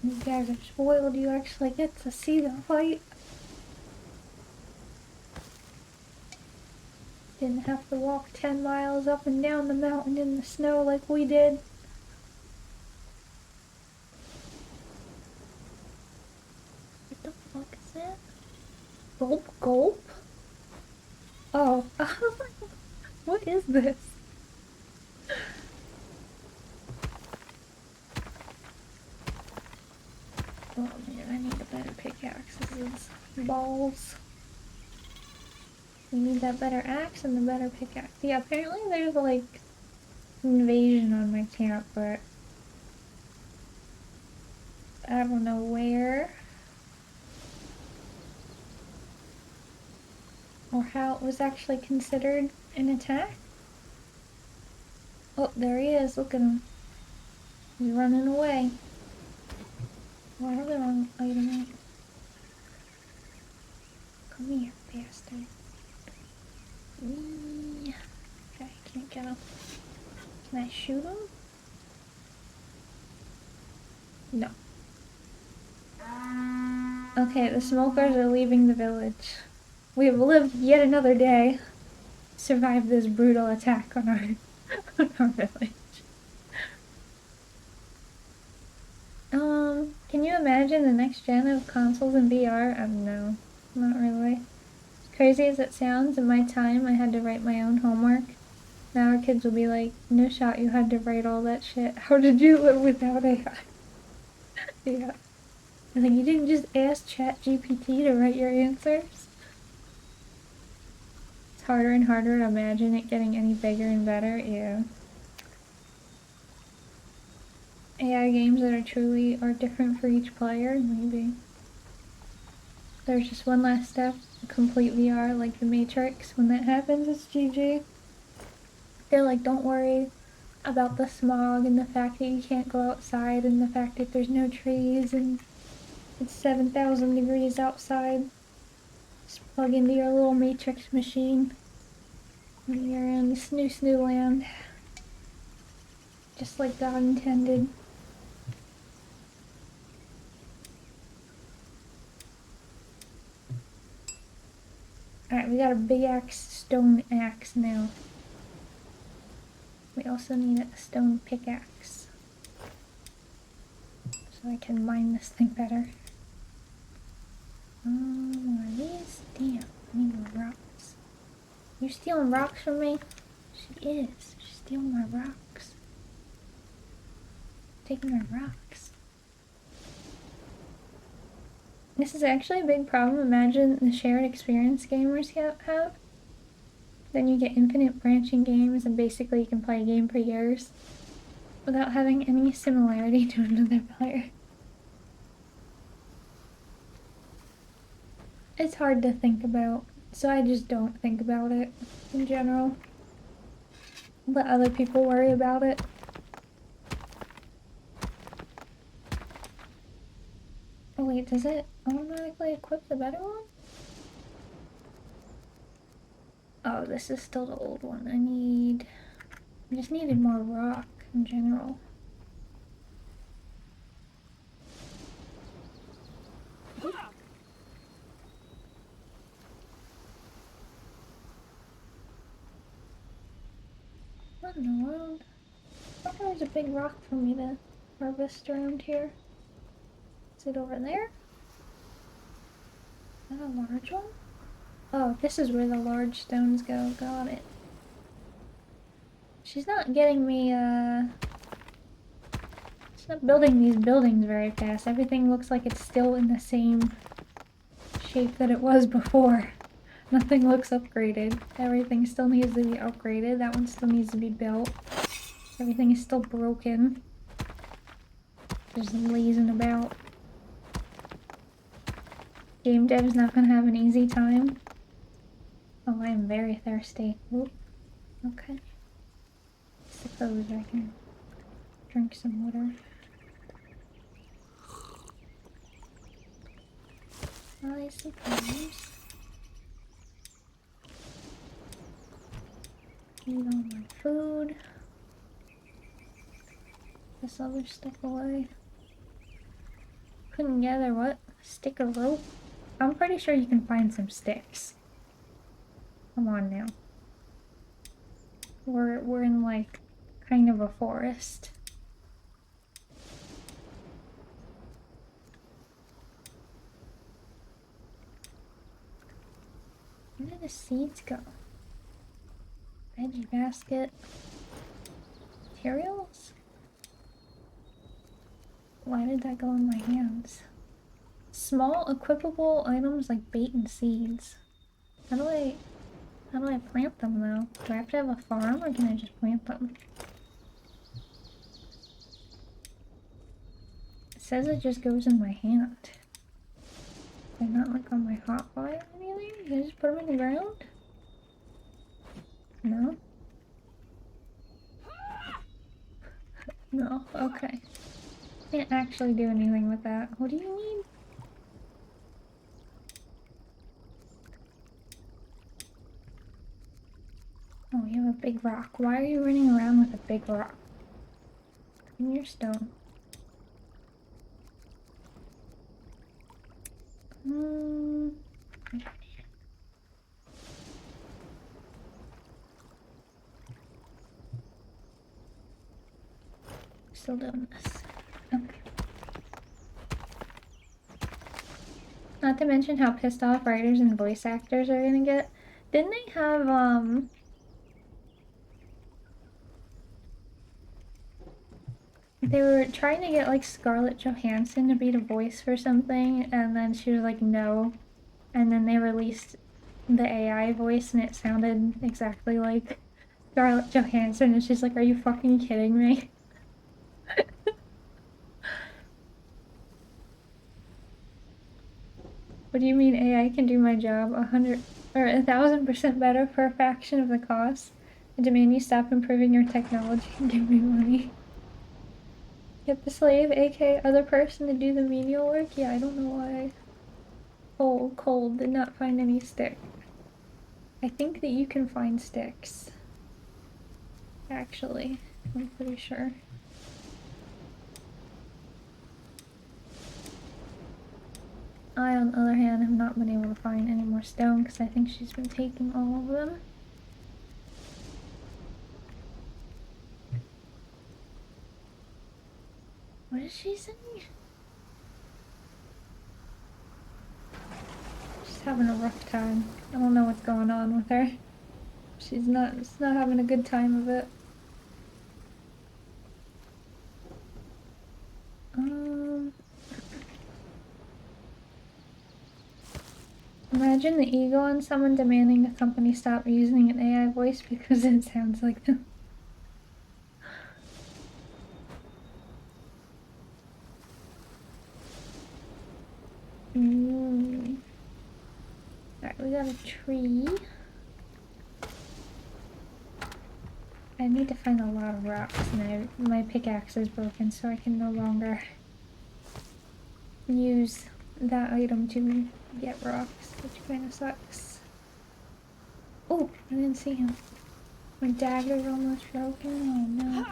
You guys are spoiled, you actually get to see the fight. Didn't have to walk 10 miles up and down the mountain in the snow like we did. What the fuck is that? Gulp gulp? Oh. What is this? Oh man, I need a better pickaxe. This is balls. We need that better axe and the better pickaxe. Yeah, apparently there's like invasion on my camp, but I don't know where or how it was actually considered an attack. Oh, there he is. Look at him. He's running away. Why are the wrong item? Come here, bastard. Okay, I can't get him. Can I shoot him? No. Okay, the smokers are leaving the village. We have lived yet another day. Survived this brutal attack on our, on our village. Can you imagine the next gen of consoles and VR? No, not really. As crazy as it sounds, in my time I had to write my own homework. Now our kids will be like, no shot, you had to write all that shit. How did you live without AI? Yeah. Like, you didn't just ask ChatGPT to write your answers? It's harder and harder to imagine it getting any bigger and better, yeah. AI games that are truly are different for each player, maybe. There's just one last step, complete VR, like the Matrix. When that happens, it's GG. They're like, don't worry about the smog and the fact that you can't go outside and the fact that there's no trees and it's 7,000 degrees outside. Just plug into your little Matrix machine and you're in this new land. Just like God intended. Alright, we got a big axe, stone axe now. We also need a stone pickaxe. So I can mine this thing better. Are these? Damn, I need more rocks. You're stealing rocks from me? She is. She's stealing my rocks. Taking my rocks. This is actually a big problem. Imagine the shared experience gamers have. Then you get infinite branching games and basically you can play a game for years without having any similarity to another player. It's hard to think about, so I just don't think about it in general. Let other people worry about it. Oh wait, does it automatically equip the better one? Oh, this is still the old one. I just needed more rock in general. What in the world? I thought there was a big rock for me to harvest around here. Is it over there? Is that a large one? Oh, this is where the large stones go. Got it. She's not getting me, she's not building these buildings very fast. Everything looks like it's still in the same shape that it was before. Nothing looks upgraded. Everything still needs to be upgraded. That one still needs to be built. Everything is still broken. Just lazing about. Game dev's not gonna have an easy time. Oh, I am very thirsty. Oop. Okay. Suppose I can drink some water. I suppose. Eat all my food. This other stuff away. Couldn't gather what? Stick or rope? I'm pretty sure you can find some sticks. Come on now. We're in like kind of a forest. Where did the seeds go? Veggie basket. Materials? Why did that go in my hands? Small equipable items like bait and seeds. How do I plant them though? Do I have to have a farm or can I just plant them? It says it just goes in my hand. They're not like on my hotbar or anything? Can I just put them in the ground? No? No, okay. Can't actually do anything with that. What do you mean? Oh, you have a big rock. Why are you running around with a big rock? In your stone. Still doing this. Okay. Not to mention how pissed off writers and voice actors are gonna get. Didn't they have, they were trying to get, like, Scarlett Johansson to be the voice for something, and then she was like, no. And then they released the AI voice, and it sounded exactly like Scarlett Johansson, and she's like, are you fucking kidding me? What do you mean AI can do my job 100 or 1,000% better for a fraction of the cost? I demand you stop improving your technology and give me money. Get the slave, aka other person, to do the menial work? Yeah, I don't know why. Oh, cold, did not find any stick. I think that you can find sticks. Actually, I'm pretty sure. I, on the other hand, have not been able to find any more stone because I think she's been taking all of them. What is she saying? She's having a rough time. I don't know what's going on with her. She's not having a good time of it. Imagine the ego on someone demanding a company stop using an AI voice because it sounds like them. Alright, we got a tree. I need to find a lot of rocks, and my pickaxe is broken, so I can no longer use that item to get rocks, which kind of sucks. Oh, I didn't see him. My dagger's almost broken. Oh no.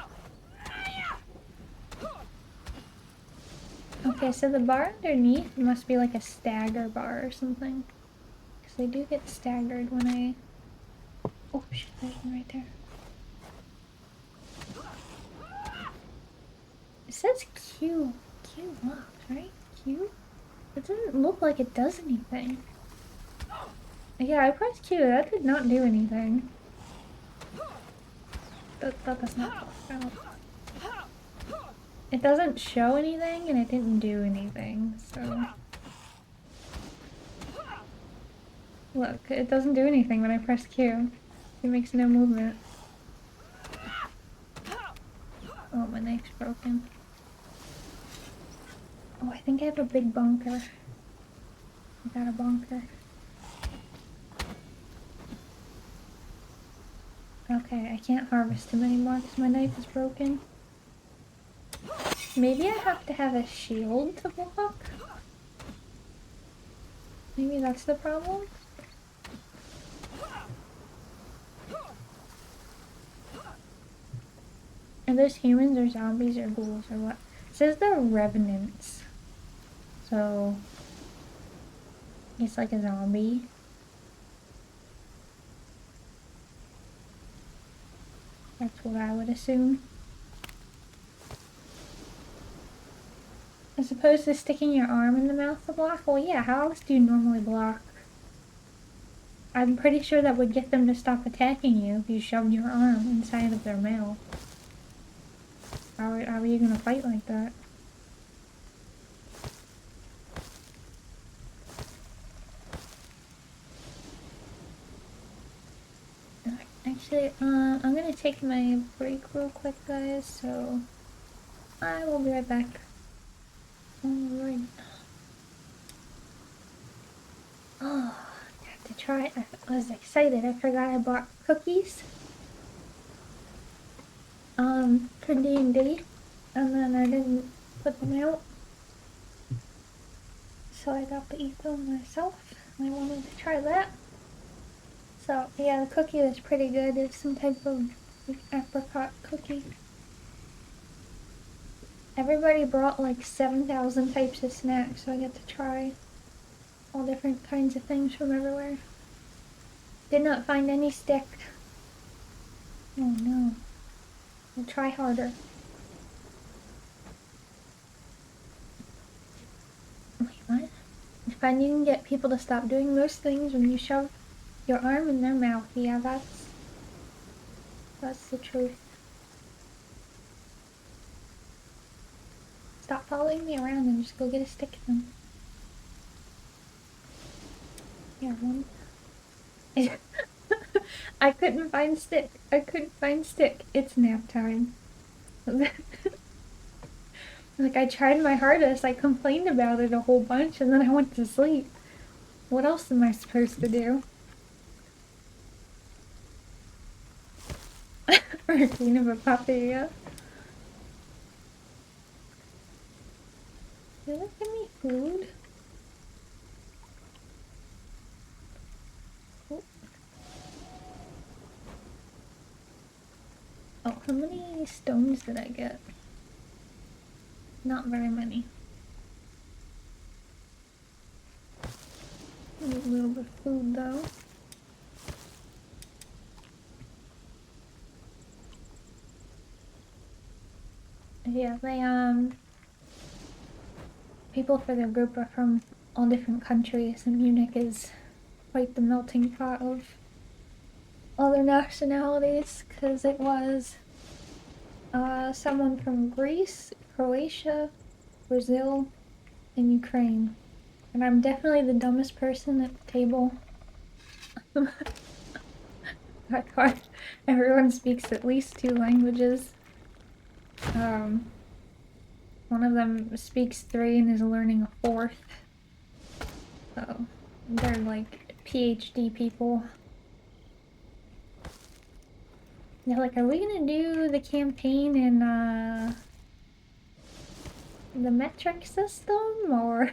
Okay, so the bar underneath must be like a stagger bar or something. Because I do get staggered when I... Oh shit, there's one right there. It says Q. Q locks, right? Q? It doesn't look like it does anything. Yeah, I pressed Q. That did not do anything. That does not block out. It doesn't show anything and it didn't do anything, so... Look, it doesn't do anything when I press Q. It makes no movement. Oh, my knife's broken. Oh, I think I have a big bunker. I got a bunker. Okay, I can't harvest him anymore because my knife is broken. Maybe I have to have a shield to block? Maybe that's the problem? Are those humans or zombies or ghouls or what? It says they're revenants. So... it's like a zombie. That's what I would assume. As opposed to sticking your arm in the mouth to block? Well, yeah, how else do you normally block? I'm pretty sure that would get them to stop attacking you if you shoved your arm inside of their mouth. How are you gonna fight like that? Actually, I'm gonna take my break real quick, guys, so I will be right back. Alright. Oh, I have to try. I was excited. I forgot I bought cookies. For D&D, and then I didn't put them out. So I got to eat them myself. I wanted to try that. So, yeah, the cookie was pretty good. It's some type of apricot cookie. Everybody brought like 7,000 types of snacks, so I get to try all different kinds of things from everywhere. Did not find any stick. Oh no. I'll try harder. Wait, what? If I can get people to stop doing those things when you shove your arm in their mouth, yeah, that's the truth. Stop following me around and just go get a stick then. Yeah, one. I couldn't find stick. I couldn't find stick. It's nap time. Like, I tried my hardest. I complained about it a whole bunch and then I went to sleep. What else am I supposed to do? Routine of a puppy, yeah. Did it give me food? Oh, how many stones did I get? Not very many. A little bit of food though. Yeah, people for their group are from all different countries, and Munich is quite the melting pot of other nationalities, because it was someone from Greece, Croatia, Brazil, and Ukraine. And I'm definitely the dumbest person at the table. I thought everyone speaks at least 2 languages. One of them speaks 3 and is learning a 4th. So they're like PhD people. They're like, are we gonna do the campaign in the metric system or?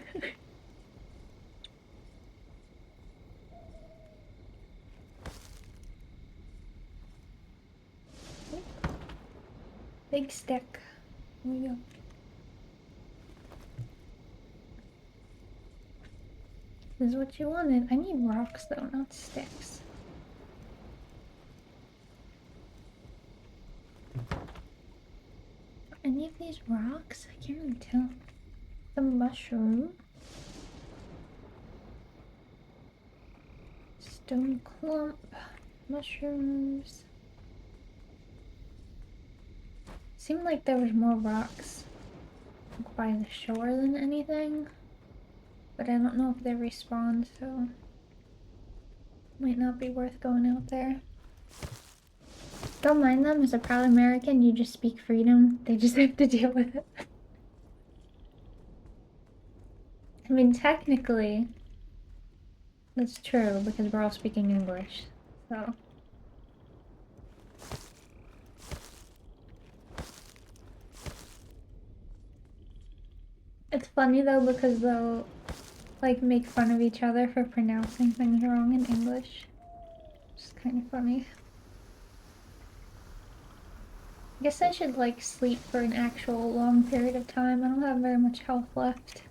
Big stick. There we go. This is what you wanted. I need rocks though, not sticks. Are any of these rocks? I can't really tell. The mushroom. Stone clump. Mushrooms. Seemed like there was more rocks by the shore than anything. But I don't know if they respawn, so might not be worth going out there. Don't mind them. As a proud American, you just speak freedom. They just have to deal with it. I mean, technically, that's true because we're all speaking English, so. It's funny though because they'll like make fun of each other for pronouncing things wrong in English. It's kind of funny. I guess I should like sleep for an actual long period of time. I don't have very much health left.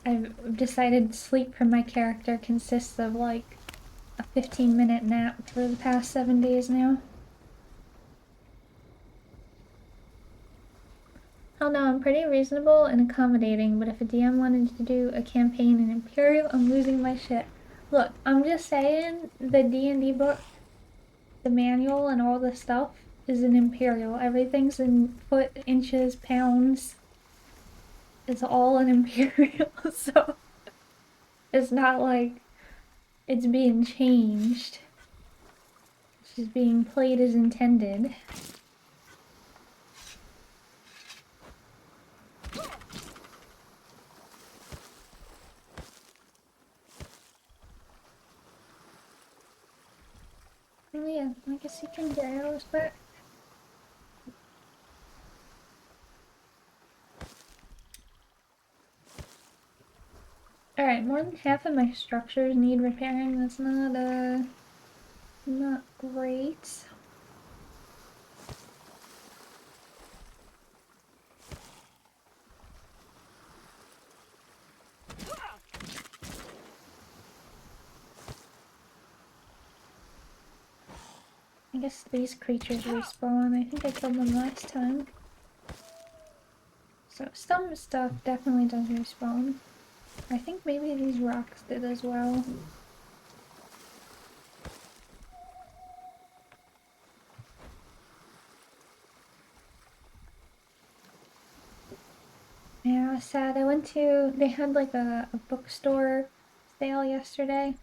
I've decided sleep for my character consists of like a 15-minute nap for the past 7 days now. Oh no, I'm pretty reasonable and accommodating, but if a DM wanted to do a campaign in Imperial, I'm losing my shit. Look, I'm just saying, the D&D book, the manual and all the stuff is in Imperial. Everything's in foot, inches, pounds. It's all in Imperial, so it's not like it's being changed. It's just being played as intended. Oh yeah, I guess you can get arrows back. Alright, more than half of my structures need repairing. That's not great. I guess these creatures respawn. I think I killed them last time. So some stuff definitely does respawn. I think maybe these rocks did as well. Yeah, sad. They had like a bookstore sale yesterday.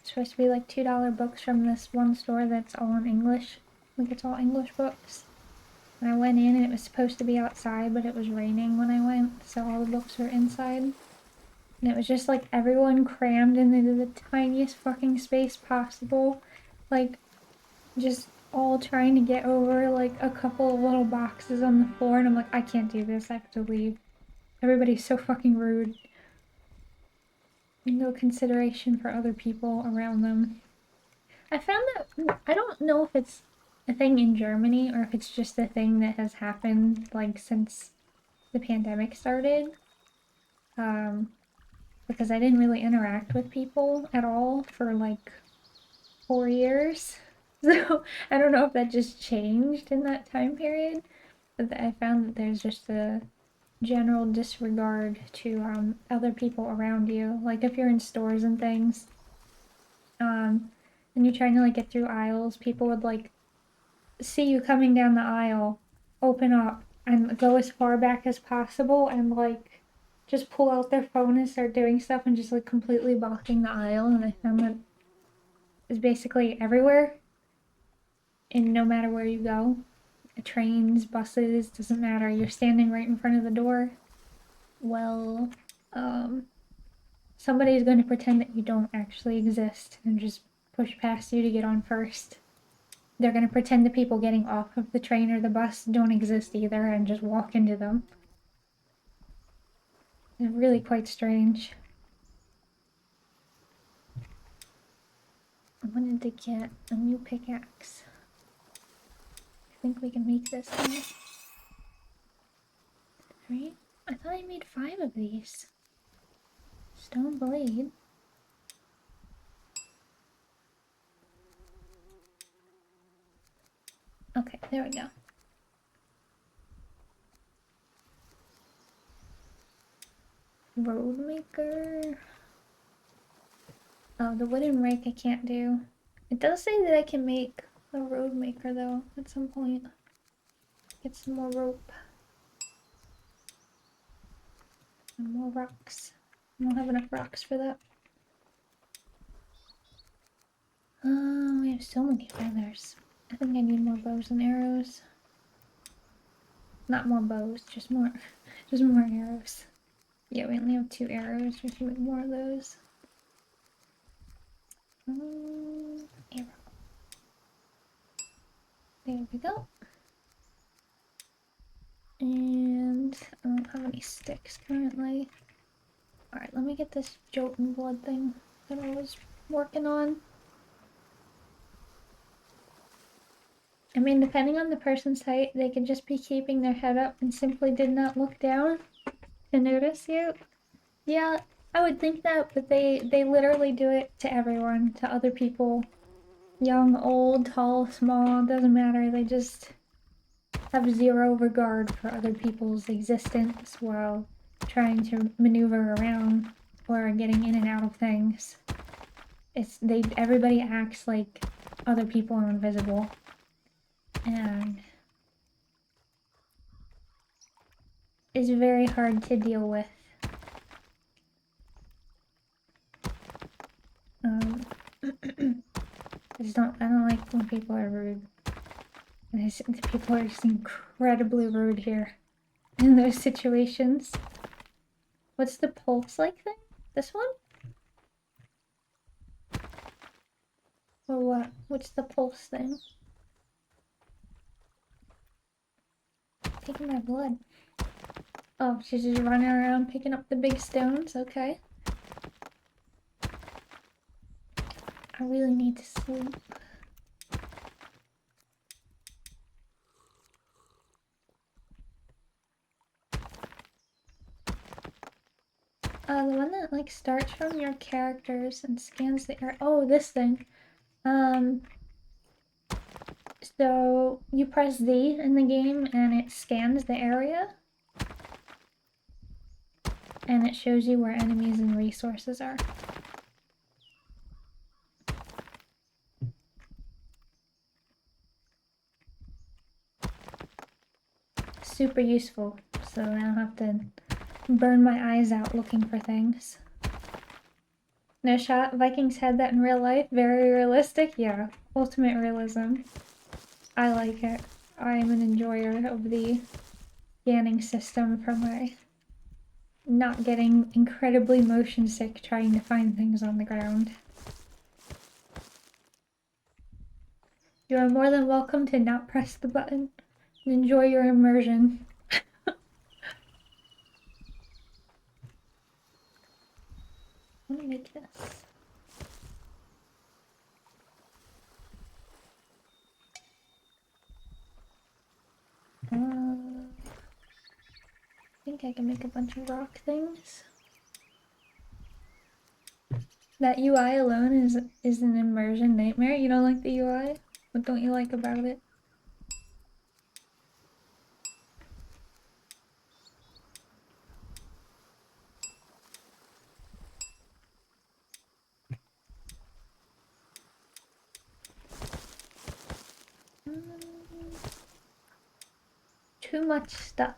It's supposed to be like $2 books from this one store that's all in English. Like it's all English books. And I went in and it was supposed to be outside, but it was raining when I went, so all the books were inside. And it was just like everyone crammed into the tiniest fucking space possible. Like, just all trying to get over like a couple of little boxes on the floor, and I'm like, I can't do this, I have to leave. Everybody's so fucking rude. No consideration for other people around them. I found that, I don't know if it's a thing in Germany or if it's just a thing that has happened like since the pandemic started. Because I didn't really interact with people at all for like 4 years. So I don't know if that just changed in that time period, but I found that there's just a general disregard to other people around you. Like if you're in stores and things, and you're trying to like get through aisles, people would like see you coming down the aisle, open up, and go as far back as possible and like just pull out their phone and start doing stuff and just like completely blocking the aisle. And I found that is basically everywhere, and no matter where you go, trains, buses, doesn't matter, you're standing right in front of the door. Well, somebody's going to pretend that you don't actually exist and just push past you to get on first. They're going to pretend the people getting off of the train or the bus don't exist either and just walk into them. It's really quite strange. I wanted to get a new pickaxe. think we can make this thing. 3? I thought I made 5 of these. Stone blade. Okay, there we go. Road maker. Oh, the wooden rake I can't do. It does say that I can make a road maker though at some point. Get some more rope. And more rocks. I don't have enough rocks for that. We have so many feathers. I think I need more bows and arrows. Not more bows, just more arrows. Yeah, we only have 2 arrows. We should make more of those. Arrow. There we go. And I don't have any sticks currently. Alright, let me get this Jotun blood thing that I was working on. I mean, depending on the person's height, they could just be keeping their head up and simply did not look down to notice you. Yeah, I would think that, but they literally do it to everyone, to other people. Young, old, tall, small, doesn't matter. They just have zero regard for other people's existence while trying to maneuver around or getting in and out of things. Everybody acts like other people are invisible. And it's very hard to deal with. I don't like when people are rude. And the people are just incredibly rude here in those situations. What's the pulse-like thing? This one? Or what? What's the pulse thing? Taking my blood. Oh, she's just running around picking up the big stones? Okay. I really need to sleep. The one that like starts from your characters and scans the area. Oh, this thing. So you press Z in the game and it scans the area. And it shows you where enemies and resources are. Super useful, so I don't have to burn my eyes out looking for things. No shot, Vikings had that in real life, very realistic, yeah. Ultimate realism. I like it. I am an enjoyer of the scanning system for my not getting incredibly motion sick trying to find things on the ground. You are more than welcome to not press the button and enjoy your immersion. Let me make this. I think I can make a bunch of rock things. That UI alone is an immersion nightmare. You don't like the UI? What don't you like about it? Too much stuff.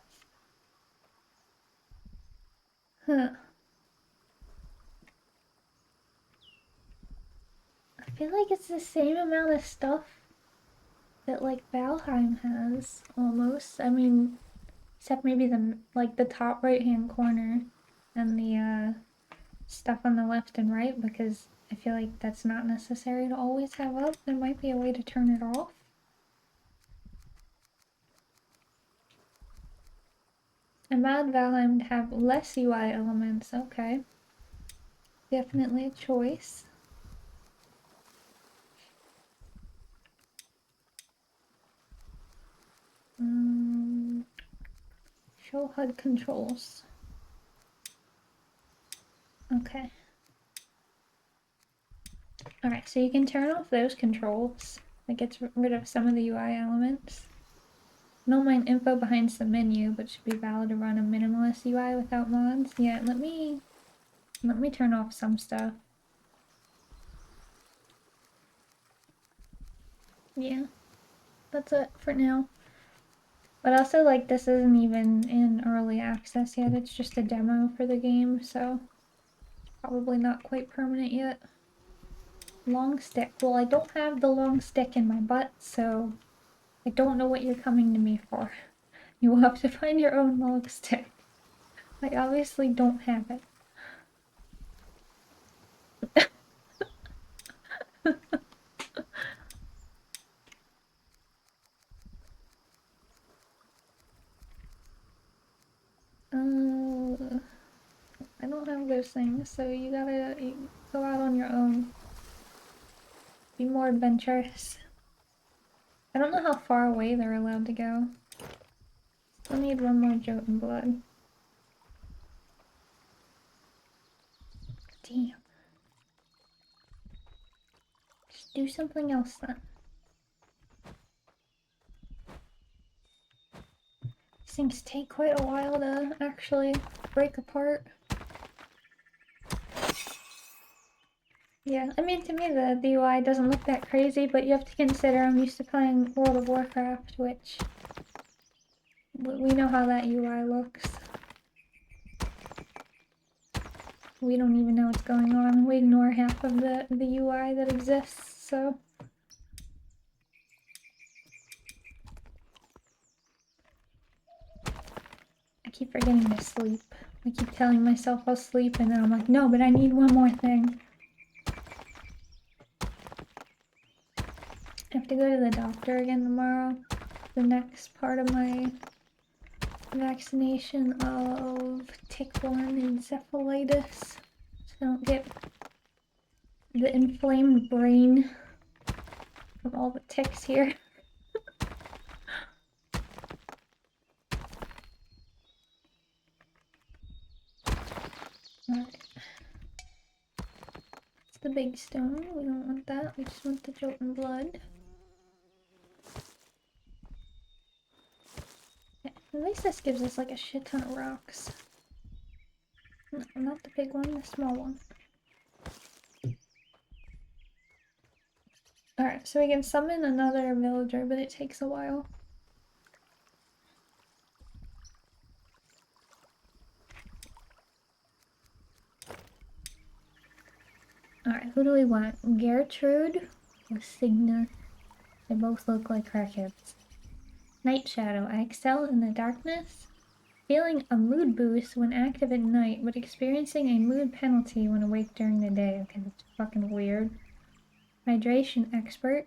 Huh. I feel like it's the same amount of stuff that like Valheim has, almost. I mean, except maybe the top right hand corner and the stuff on the left and right, because I feel like that's not necessary to always have up. There might be a way to turn it off. I'm mad Valheim to have less UI elements, okay. Definitely a choice. Show HUD controls. Okay. Alright, so you can turn off those controls. That gets rid of some of the UI elements. No mind info behind the menu, but should be valid to run a minimalist UI without mods. Yeah, let me turn off some stuff. Yeah, that's it for now. But also, like, this isn't even in early access yet. It's just a demo for the game, so probably not quite permanent yet. Long stick. Well, I don't have the long stick in my butt, so I don't know what you're coming to me for. You will have to find your own long stick. I obviously don't have it. I don't have those things, so you gotta go out on your own. Be more adventurous. I don't know how far away they're allowed to go. Still need one more Jotun blood. Damn. Just do something else then. These things take quite a while to actually break apart. Yeah, I mean, to me the UI doesn't look that crazy, but you have to consider I'm used to playing World of Warcraft, which we know how that UI looks. We don't even know what's going on. We ignore half of the UI that exists, so... I keep forgetting to sleep. I keep telling myself I'll sleep, and then I'm like, no, but I need one more thing. I have to go to the doctor again tomorrow. The next part of my vaccination of tick-borne encephalitis. So I don't get the inflamed brain from all the ticks here. Alright. It's the big stone. We don't want that. We just want the Jotun blood. Yeah, at least this gives us like a shit ton of rocks. No, not the big one, the small one. Alright, so we can summon another villager, but it takes a while. Alright, who do we want? Gertrude or Signa? They both look like crackheads. Night Shadow. I excel in the darkness. Feeling a mood boost when active at night, but experiencing a mood penalty when awake during the day. Okay, that's fucking weird. Hydration expert.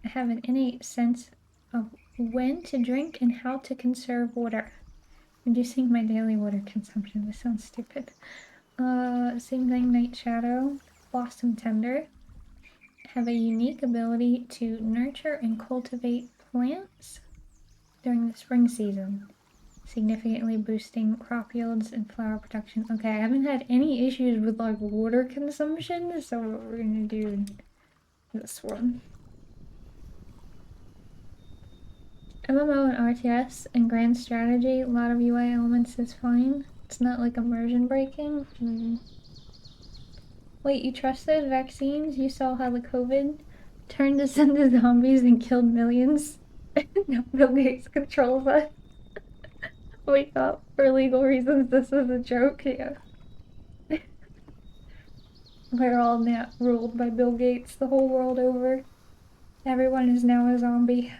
I have an innate sense of when to drink and how to conserve water. Reducing my daily water consumption. This sounds stupid. Same thing, Night Shadow. Blossom Tender. Have a unique ability to nurture and cultivate plants during the spring season, significantly boosting crop yields and flower production. Okay, I haven't had any issues with like water consumption, so we're gonna do this one. MMO and RTS and grand strategy, a lot of UI elements is fine. It's not like immersion breaking. Wait, you trusted vaccines? You saw how the COVID turned us into zombies and killed millions? No, Bill Gates controls us. We thought for legal reasons this was a joke, yeah. We're all now ruled by Bill Gates the whole world over. Everyone is now a zombie.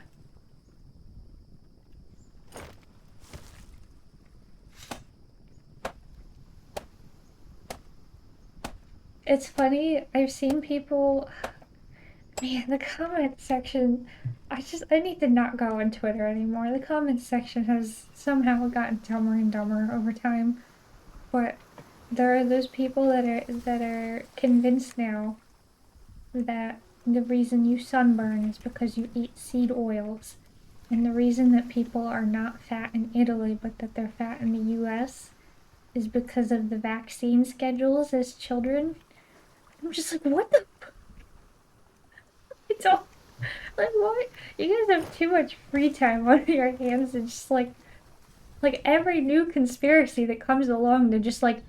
It's funny, I've seen people... Man, the comment section... I need to not go on Twitter anymore. The comment section has somehow gotten dumber and dumber over time. But there are those people that are convinced now that the reason you sunburn is because you eat seed oils. And the reason that people are not fat in Italy, but that they're fat in the US is because of the vaccine schedules as children. I'm just like, what the? It's all like, what? You guys have too much free time on your hands and just like every new conspiracy that comes along, they're just like,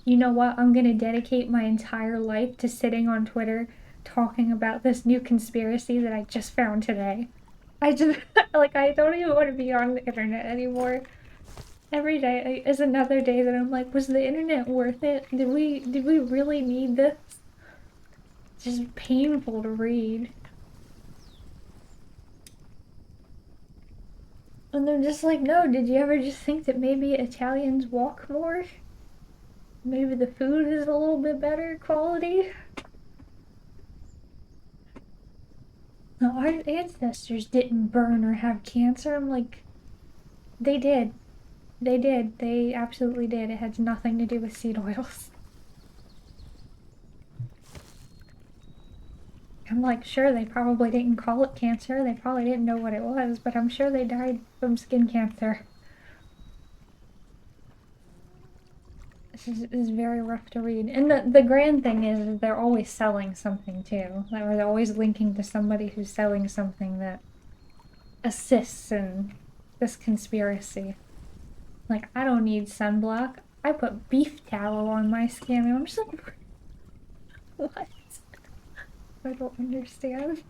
you know what? I'm gonna dedicate my entire life to sitting on Twitter talking about this new conspiracy that I just found today. I just like I don't even want to be on the internet anymore. Every day is another day that I'm like, was the internet worth it? Did we really need this? It's just painful to read. And they're just like, no, did you ever just think that maybe Italians walk more? Maybe the food is a little bit better quality? No, our ancestors didn't burn or have cancer. I'm like, they did. They did. They absolutely did. It had nothing to do with seed oils. I'm like, sure, they probably didn't call it cancer. They probably didn't know what it was, but I'm sure they died from skin cancer. This is very rough to read. And the grand thing is they're always selling something too. Like, or they're always linking to somebody who's selling something that assists in this conspiracy. Like, I don't need sunblock. I put beef tallow on my skin, and I'm just like, what? I don't understand.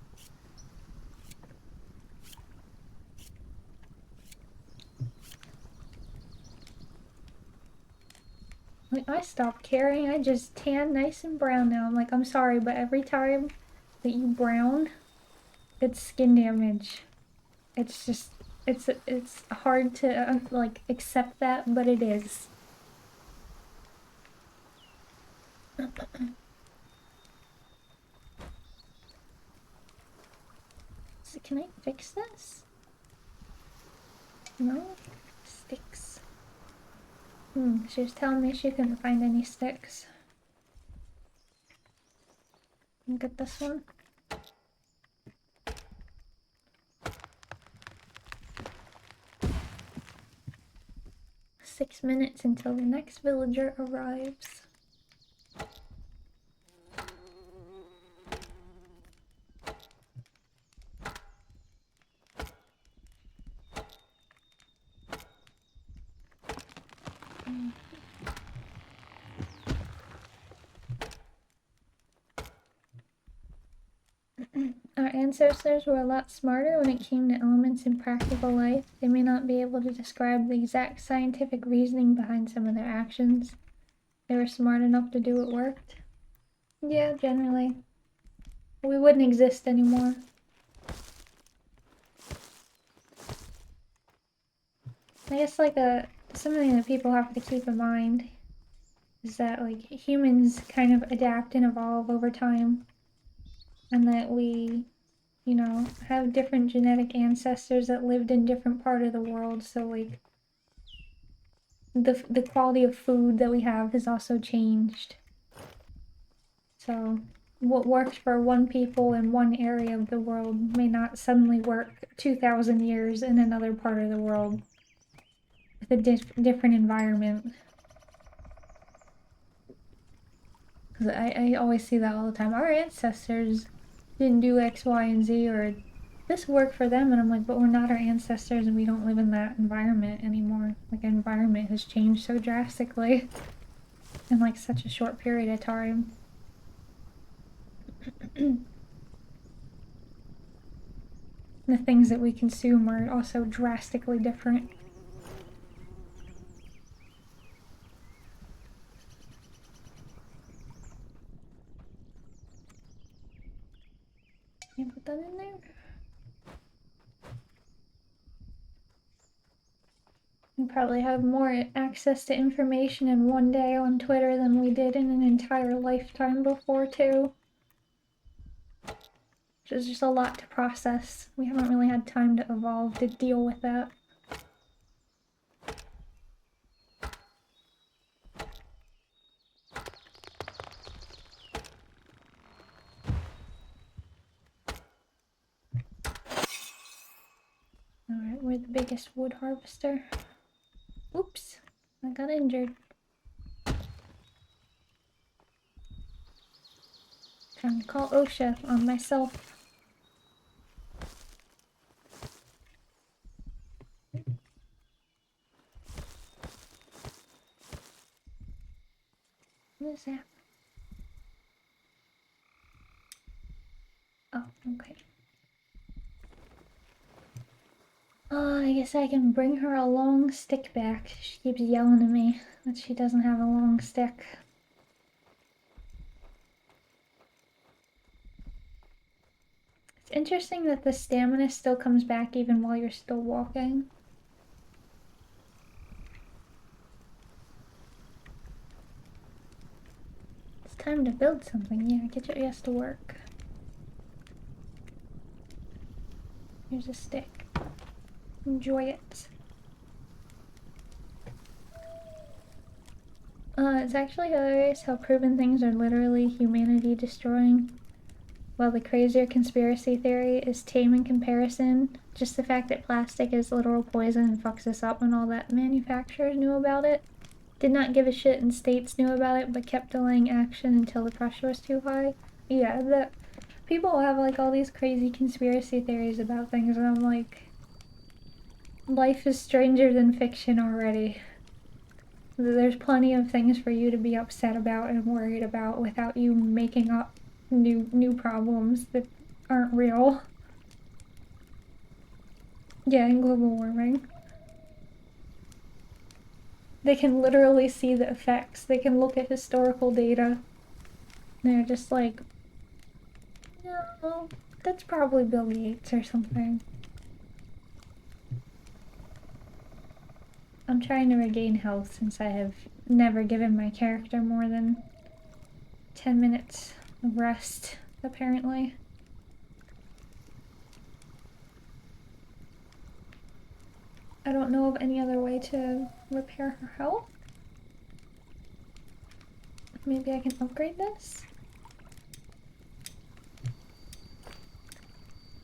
Like, I stopped caring. I just tan nice and brown now. I'm like, I'm sorry, but every time that you brown, it's skin damage. It's just, it's hard to, like, accept that, but it is. So can I fix this? No? Sticks. She was telling me she couldn't find any sticks. Get this one. Six minutes until the next villager arrives. Our ancestors were a lot smarter when it came to elements in practical life. They may not be able to describe the exact scientific reasoning behind some of their actions. They were smart enough to do what worked. Yeah, generally. We wouldn't exist anymore. I guess like something that people have to keep in mind is that like humans kind of adapt and evolve over time, and that we, you know, have different genetic ancestors that lived in different part of the world. So like the quality of food that we have has also changed. So what worked for one people in one area of the world may not suddenly work 2,000 years in another part of the world with a different environment. Because I always see that all the time. Our ancestors didn't do X, Y, and Z, or this worked for them, and I'm like, but we're not our ancestors and we don't live in that environment anymore. Like, environment has changed so drastically in like such a short period of time. The things that we consume are also drastically different. Can you put that in there? We probably have more access to information in one day on Twitter than we did in an entire lifetime before, too. Which is just a lot to process. We haven't really had time to evolve to deal with that. biggest wood harvester. Oops, I got injured. Trying to call OSHA on myself. What is that? Oh, okay. Oh, I guess I can bring her a long stick back. She keeps yelling at me that she doesn't have a long stick. It's interesting that the stamina still comes back even while you're still walking. It's time to build something. Yeah, get your ass to work. Here's a stick. Enjoy it. It's actually hilarious how proven things are literally humanity destroying. While the crazier conspiracy theory is tame in comparison, just the fact that plastic is literal poison and fucks us up and all that manufacturers knew about it. Did not give a shit and states knew about it but kept delaying action until the pressure was too high. Yeah, the people have like all these crazy conspiracy theories about things and I'm like, life is stranger than fiction already. There's plenty of things for you to be upset about and worried about without you making up new problems that aren't real. Yeah, and global warming. They can literally see the effects. They can look at historical data. They're just like, no, that's probably Bill Gates or something. I'm trying to regain health since I have never given my character more than 10 minutes of rest, apparently. I don't know of any other way to repair her health. Maybe I can upgrade this?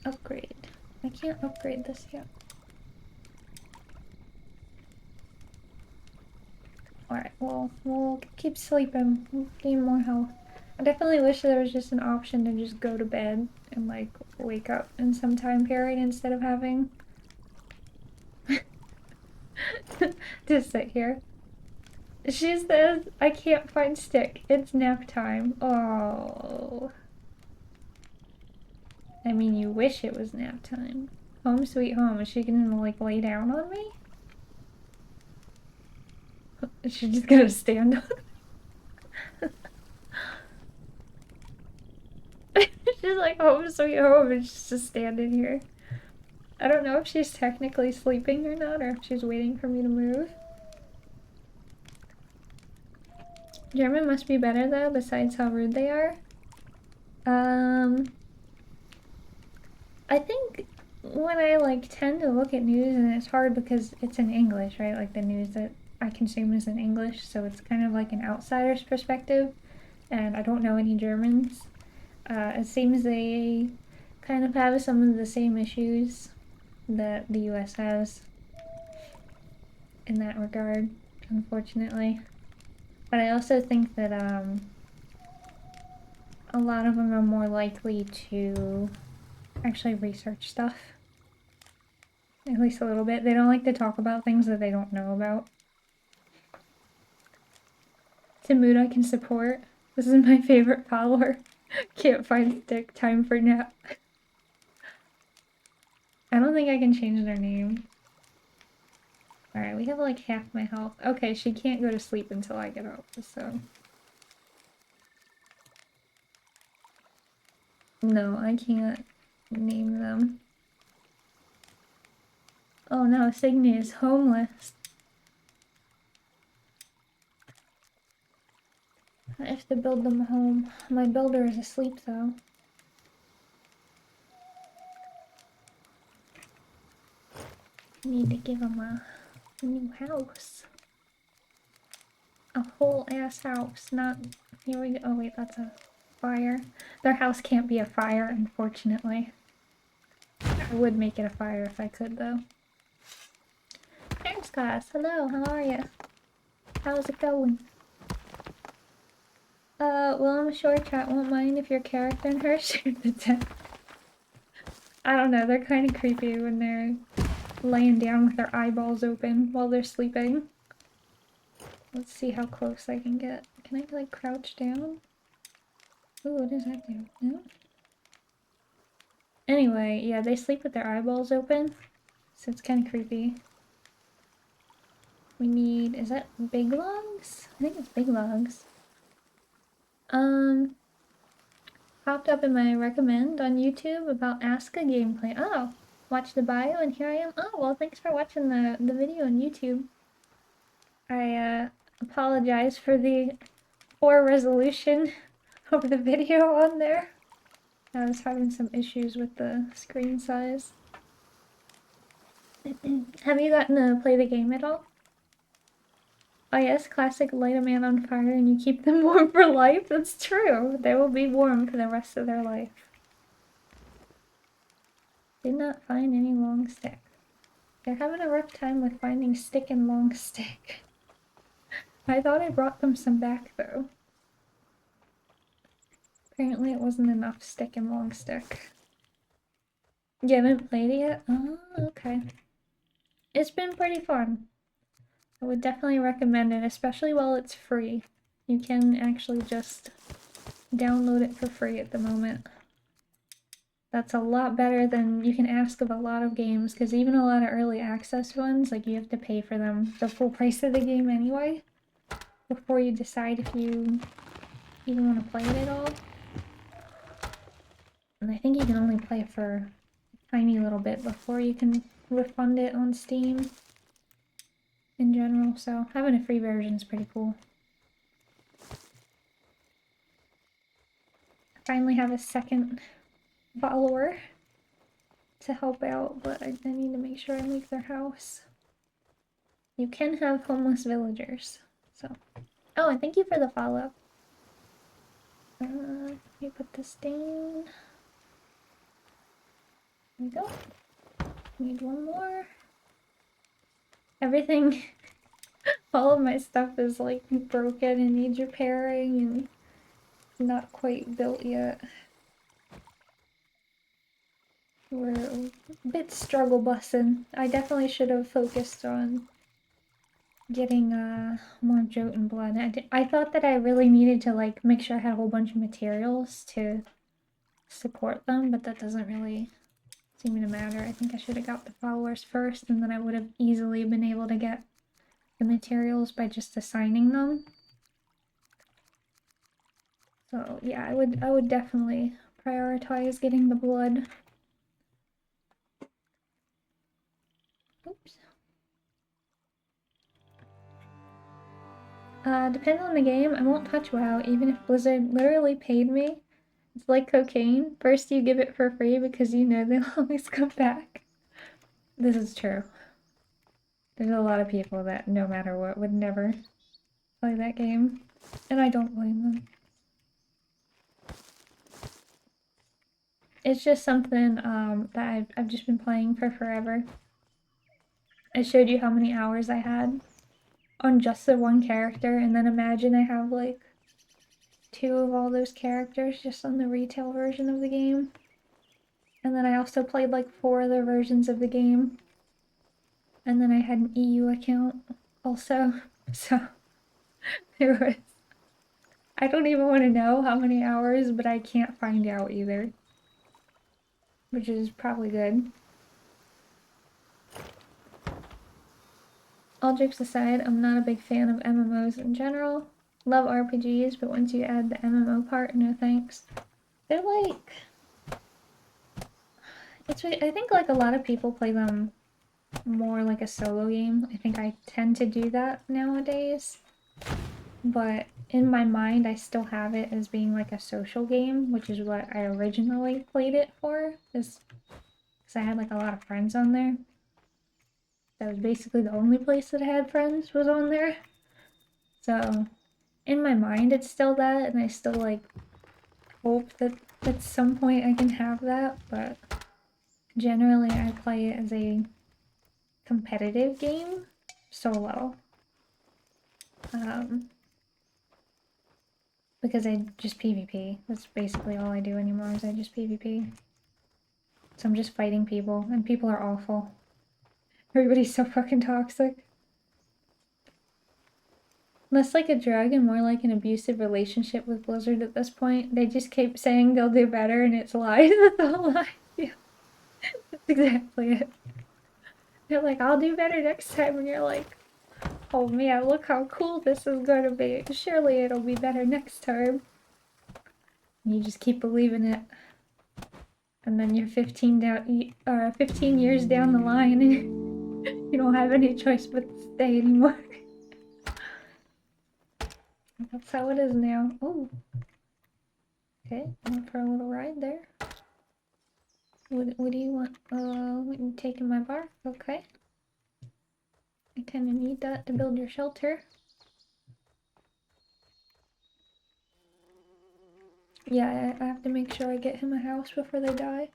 Upgrade. I can't upgrade this yet. Alright, well, we'll keep sleeping. We'll gain more health. I definitely wish there was just an option to just go to bed and, like, wake up in some time period instead of having to sit here. She says, I can't find stick. It's nap time. Oh. I mean, you wish it was nap time. Home sweet home. Is she gonna, like, lay down on me? Is she just gonna stand on me? She's like, home sweet home, and she's just standing here. I don't know if she's technically sleeping or not, or if she's waiting for me to move. German must be better though, besides how rude they are. I think when I like tend to look at news, and it's hard because it's in English, right? Like the news that I consume is in English, so it's kind of like an outsider's perspective, and I don't know any Germans. It seems they kind of have some of the same issues that the US has in that regard, unfortunately. But I also think that a lot of them are more likely to actually research stuff. At least a little bit. They don't like to talk about things that they don't know about. It's a mood I can support. This is my favorite follower. Can't find stick. Time for nap. I don't think I can change their name. Alright, we have like half my health. Okay, she can't go to sleep until I get up, so... No, I can't name them. Oh no, Signy is homeless. I have to build them a home. My builder is asleep though. I need to give him a new house. A whole ass house, not... Here we go. Oh wait, that's a fire. Their house can't be a fire, unfortunately. I would make it a fire if I could though. ASKA. Hello, how are you? How's it going? Well, I'm sure chat won't mind if your character and her share the deck. I don't know, they're kind of creepy when they're laying down with their eyeballs open while they're sleeping. Let's see how close I can get. Can I, like, crouch down? Ooh, what does that do? No? Anyway, yeah, they sleep with their eyeballs open, so it's kind of creepy. We need... is that big logs? I think it's big logs. Popped up in my recommend on YouTube about ASKA gameplay. Oh, watch the bio and here I am. Oh, well, thanks for watching the video on YouTube. I, apologize for the poor resolution of the video on there. I was having some issues with the screen size. Have you gotten to play the game at all? Oh yes, classic light a man on fire and you keep them warm for life. That's true. They will be warm for the rest of their life. Did not find any long stick. They're having a rough time with finding stick and long stick. I thought I brought them some back though. Apparently it wasn't enough stick and long stick. You haven't played it yet? Oh, okay. It's been pretty fun. I would definitely recommend it, especially while it's free. You can actually just download it for free at the moment. That's a lot better than you can ask of a lot of games, because even a lot of early access ones, like, you have to pay for them the full price of the game anyway, before you decide if you even want to play it at all. And I think you can only play for a tiny little bit before you can refund it on Steam in general, so having a free version is pretty cool. I finally have a second follower to help out, but I need to make sure I make their house. You can have homeless villagers, so. Oh, and thank you for the follow. Let me put this down. There we go. Need one more. Everything, all of my stuff is like broken and needs repairing and not quite built yet. We're a bit struggle bussing. I definitely should have focused on getting more Jotun blood. I thought that I really needed to like make sure I had a whole bunch of materials to support them, but that doesn't really seem to matter. I think I should have got the followers first, and then I would have easily been able to get the materials by just assigning them. So yeah, I would definitely prioritize getting the blood. Oops. Depends on the game. I won't touch WoW, even if Blizzard literally paid me. It's like cocaine. First you give it for free because you know they'll always come back. This is true. There's a lot of people that, no matter what, would never play that game. And I don't blame them. It's just something that I've just been playing for forever. I showed you how many hours I had on just the one character, and then imagine I have like 2 of all those characters just on the retail version of the game. And then I also played like 4 other versions of the game. And then I had an EU account also. So there was... I don't even want to know how many hours, but I can't find out either. Which is probably good. All jokes aside, I'm not a big fan of MMOs in general. Love RPGs, but once you add the MMO part, no thanks. They're like... I think like a lot of people play them more like a solo game. I think I tend to do that nowadays. But in my mind, I still have it as being like a social game, which is what I originally played it for. Because I had like a lot of friends on there. That was basically the only place that I had friends was on there. So in my mind, it's still that, and I still like hope that at some point I can have that, but generally I play it as a competitive game. solo. Because I just PvP. That's basically all I do anymore is I just PvP. So I'm just fighting people, and people are awful. Everybody's so fucking toxic. Less like a drug and more like an abusive relationship with Blizzard at this point. They just keep saying they'll do better and it's lies. That's the whole lie. Yeah. That's exactly it. They're like, I'll do better next time, and you're like, oh man, look how cool this is gonna be. Surely it'll be better next time. And you just keep believing it. And then you're 15 years down the line and you don't have any choice but to stay anymore. That's how it is now. Oh. Okay, went for a little ride there. What do you want? You taking my bark? Okay. I kinda need that to build your shelter. Yeah, I have to make sure I get him a house before they die.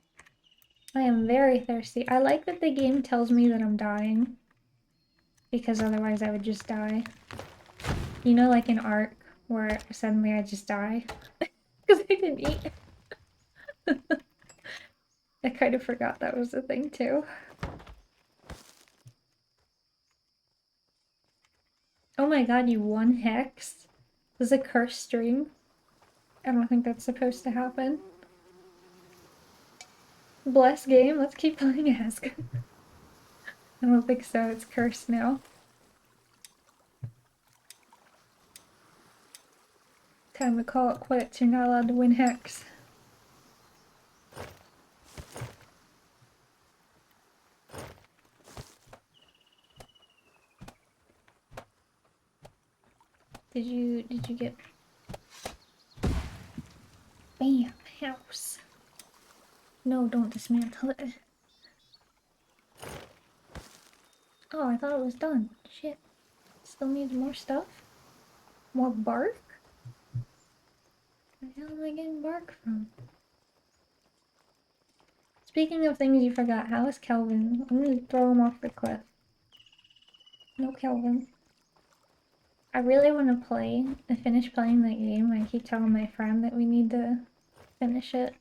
I am very thirsty. I like that the game tells me that I'm dying. Because otherwise I would just die. You know, like in Ark, where suddenly I just die. Because I didn't eat. I kind of forgot that was a thing too. Oh my god, you won Hex? This is a cursed stream. I don't think that's supposed to happen. Bless game, let's keep playing ASKA. I don't think so, it's cursed now. Time to call it quits, you're not allowed to win Hex. Did you get... Bam, house. No, don't dismantle it. Oh, I thought it was done. Shit. Still needs more stuff? More bark? Where the hell am I getting bark from? Speaking of things you forgot, how is Kelvin? I'm gonna throw him off the cliff. No Kelvin. I really want to finish playing that game. I keep telling my friend that we need to finish it.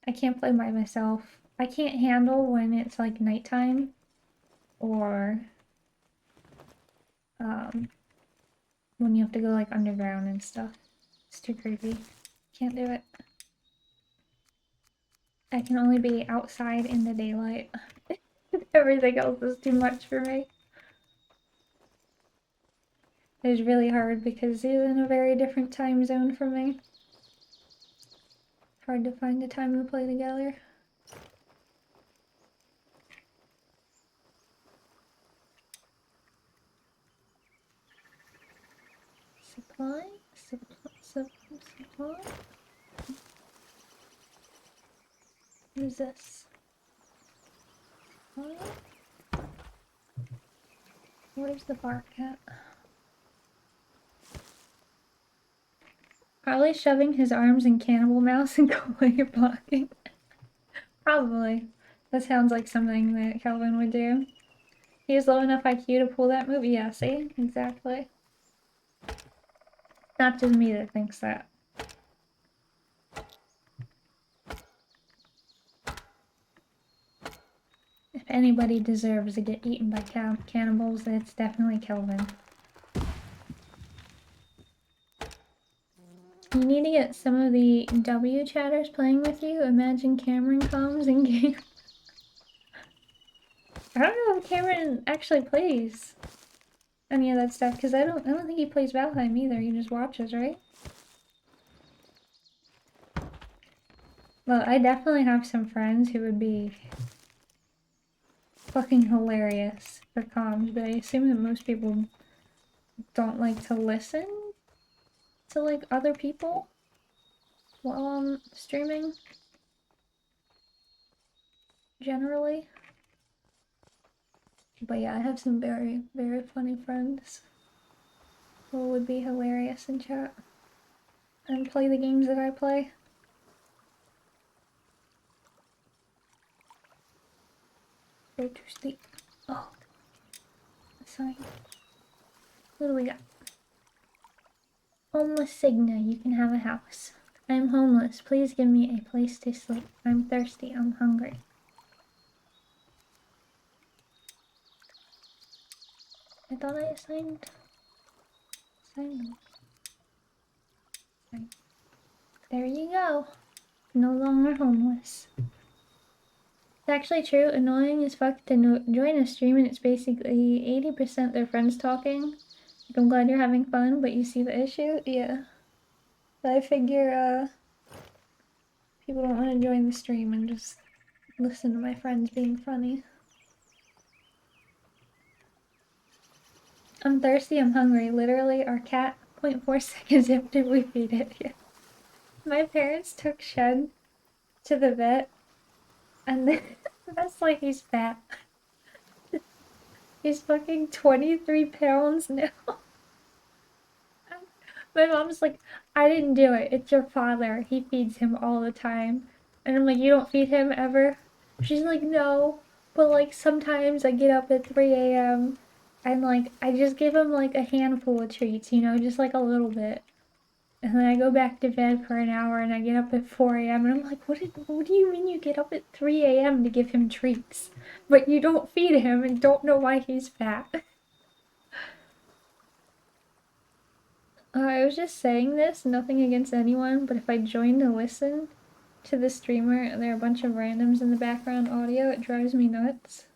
I can't play by myself. I can't handle when it's like nighttime or when you have to go like underground and stuff. It's too creepy. Can't do it. I can only be outside in the daylight. Everything else is too much for me. It's really hard because he's in a very different time zone from me. Hard to find the time to play together. Supply? Supply? What is this? Where's the bark at? Probably shoving his arms in cannibal mouse and going and blocking. Probably. That sounds like something that Kelvin would do. He has low enough IQ to pull that move. Yeah, see? Exactly. Not just me that thinks that. If anybody deserves to get eaten by cannibals, it's definitely Kelvin. You need to get some of the W chatters playing with you. Imagine Cameron comes in game. I don't know if Cameron actually plays any of that stuff because I don't think he plays Valheim either. He just watches, right? Well, I definitely have some friends who would be fucking hilarious for comms, but I assume that most people don't like to listen to like other people while I'm streaming. Generally. But yeah, I have some very, very funny friends who would be hilarious in chat and play the games that I play. Go to sleep. Oh, sign. What do we got? Homeless Signa, you can have a house. I am homeless. Please give me a place to sleep. I'm thirsty. I'm hungry. I thought I assigned them. Right. There you go. No longer homeless. It's actually true. Annoying as fuck to join a stream and it's basically 80% their friends talking. Like, I'm glad you're having fun, but you see the issue? Yeah. I figure, people don't want to join the stream and just listen to my friends being funny. I'm thirsty, I'm hungry. Literally, our cat, 0.4 seconds after we feed it. Yeah. My parents took Shed to the vet, and that's like he's fat. He's fucking 23 pounds now. My mom's like, I didn't do it. It's your father. He feeds him all the time. And I'm like, you don't feed him ever? She's like, no. But like sometimes I get up at 3 a.m. and like I just give him like a handful of treats, you know, just like a little bit. And then I go back to bed for an hour and I get up at 4 a.m. and I'm like, what do you mean you get up at 3 a.m. to give him treats? But you don't feed him and don't know why he's fat. I was just saying this, nothing against anyone, but if I join to listen to the streamer and there are a bunch of randoms in the background audio, it drives me nuts.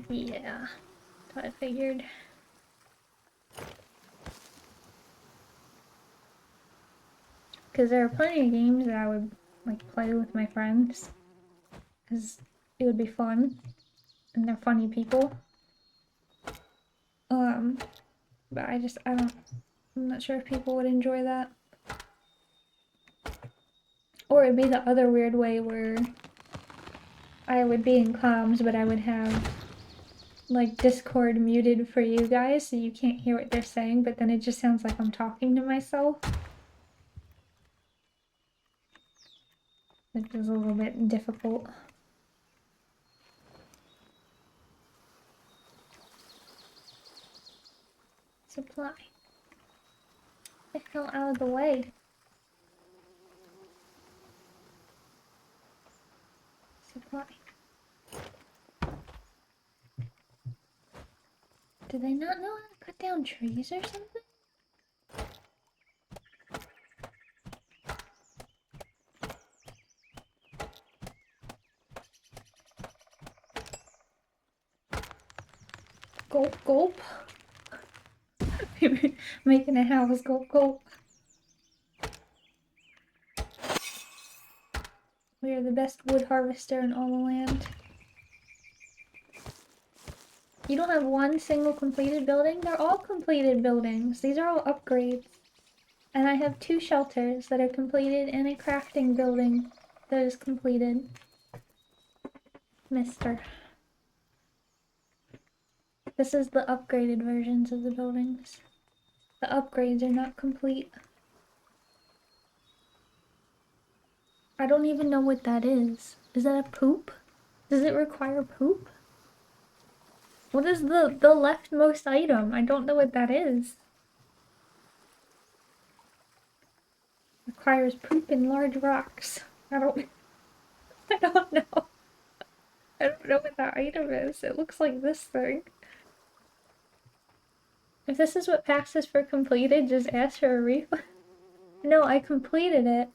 Yeah, that's what I figured. Because there are plenty of games that I would like play with my friends, because it would be fun, and they're funny people. But I'm not sure if people would enjoy that. Or it'd be the other weird way where I would be in comms, but I would have like Discord muted for you guys so you can't hear what they're saying, but then it just sounds like I'm talking to myself. Which is a little bit difficult. Supply. I fell out of the way. Supply. Do they not know how to cut down trees or something? Gulp, gulp. Making a house, gulp, gulp. We are the best wood harvester in all the land. You don't have one single completed building? They're all completed buildings. These are all upgrades. And I have 2 shelters that are completed and a crafting building that is completed. Mister. This is the upgraded versions of the buildings. The upgrades are not complete. I don't even know what that is. Is that a poop? Does it require poop? What is the leftmost item? I don't know what that is. Requires poop in large rocks. I don't know. I don't know what that item is. It looks like this thing. If this is what passes for completed, just ask for a refund. No, I completed it.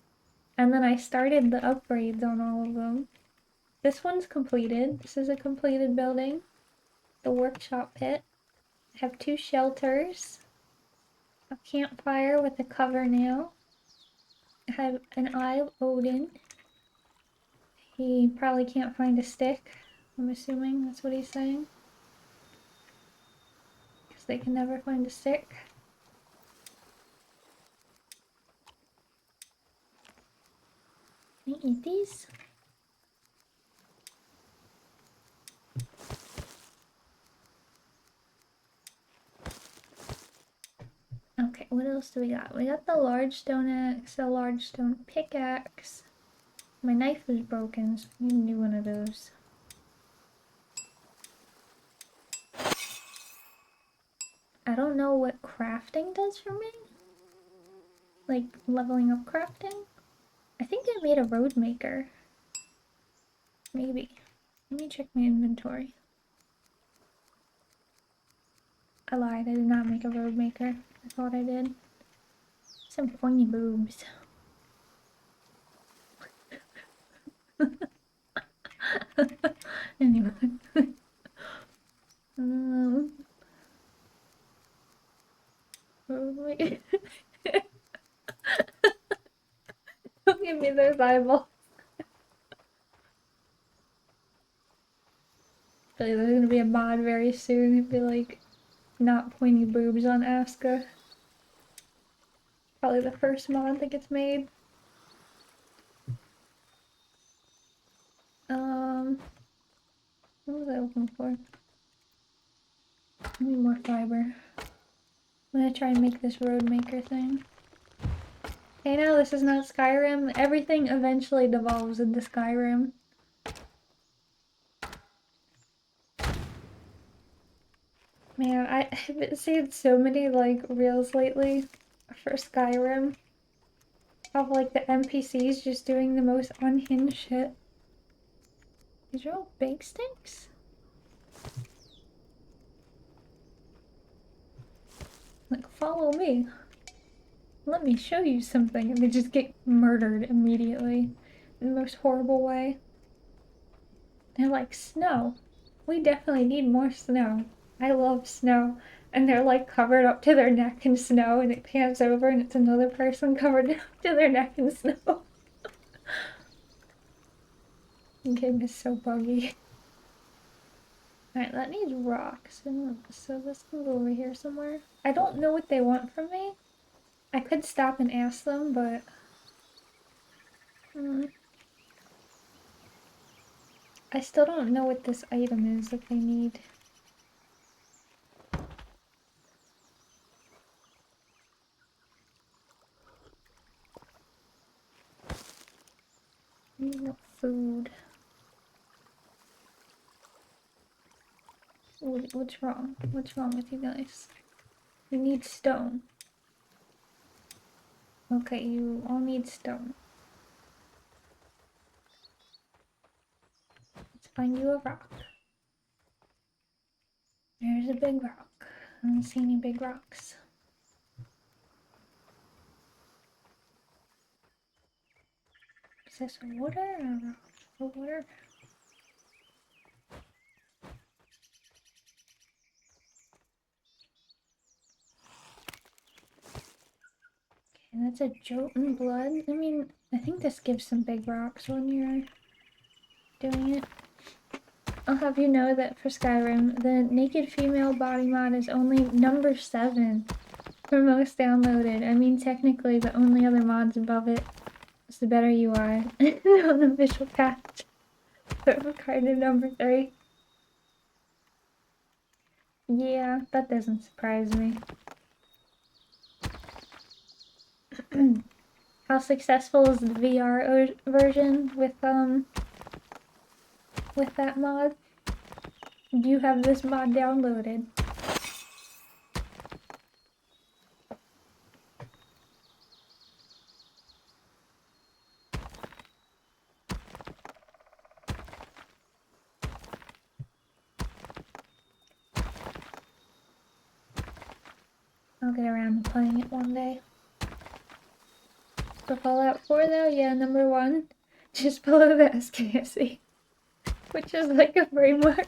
And then I started the upgrades on all of them. This one's completed. This is a completed building. The workshop pit. I have 2 shelters. A campfire with a cover nail. I have an Eye of Odin. He probably can't find a stick. I'm assuming that's what he's saying. Because they can never find a stick. Can I eat these? Okay, what else do we got? We got the large stone axe, the large stone pickaxe. My knife was broken, so I need a new one of those. I don't know what crafting does for me. Like, leveling up crafting. I think I made a road maker. Maybe. Let me check my inventory. I lied, I did not make a road maker. I thought I did. Some pointy boobs. Anyway. Road maker. Don't give me those eyeballs. I feel like there's gonna be a mod very soon. It'd be like, not pointy boobs on ASKA. Probably the first mod that gets made. What was I looking for? I need more fiber. I'm gonna try and make this road maker thing. Hey, no, this is not Skyrim. Everything eventually devolves into Skyrim. Man, I've seen so many like reels lately for Skyrim of like the NPCs just doing the most unhinged shit. These are all bake sticks? Like, follow me. Let me show you something. And they just get murdered immediately in the most horrible way. They're like, snow. We definitely need more snow. I love snow. And they're like covered up to their neck in snow, and it pans over and it's another person covered up to their neck in snow. The game is so buggy. Alright, that needs rocks. So this can go over here somewhere. I don't know what they want from me. I could stop and ask them, but... I still don't know what this item is that they need. I need more food. What's wrong? What's wrong with you guys? You need stone. Okay, you all need stone. Let's find you a rock. There's a big rock. I don't see any big rocks. Is this water or a rock? Water? Okay, that's a Jotun blood. I mean, I think this gives some big rocks when you're doing it. I'll have you know that for Skyrim, the naked female body mod is only number 7 for most downloaded. I mean, technically, the only other mods above it is the better UI, the unofficial patch. So kind of number 3. Yeah, that doesn't surprise me. How successful is the VR version with that mod? Do you have this mod downloaded? I'll get around to playing it one day. For Fallout 4 though, yeah, number 1. Just below the ASKA, which is like a framework.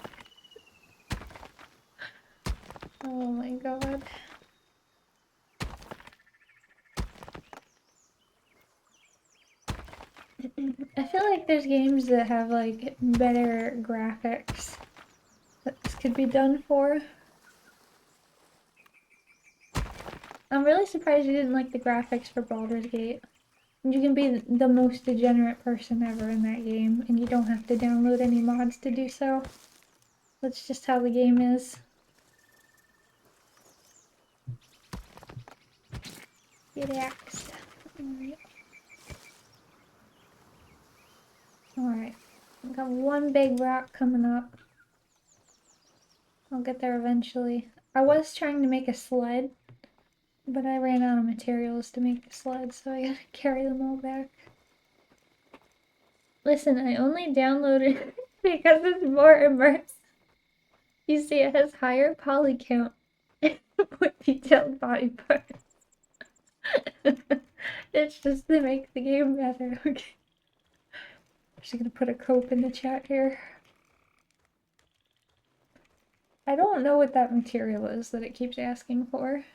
Oh my god. I feel like there's games that have like better graphics that this could be done for. I'm really surprised you didn't like the graphics for Baldur's Gate. You can be the most degenerate person ever in that game, and you don't have to download any mods to do so. That's just how the game is. Get axed. Alright. I've got one big rock coming up. I'll get there eventually. I was trying to make a sled, but I ran out of materials to make the sled, so I gotta carry them all back. Listen, I only downloaded it because it's more immersive. You see, it has higher poly count with detailed body parts. It's just to make the game better. Okay. I'm just gonna put a cope in the chat here. I don't know what that material is that it keeps asking for.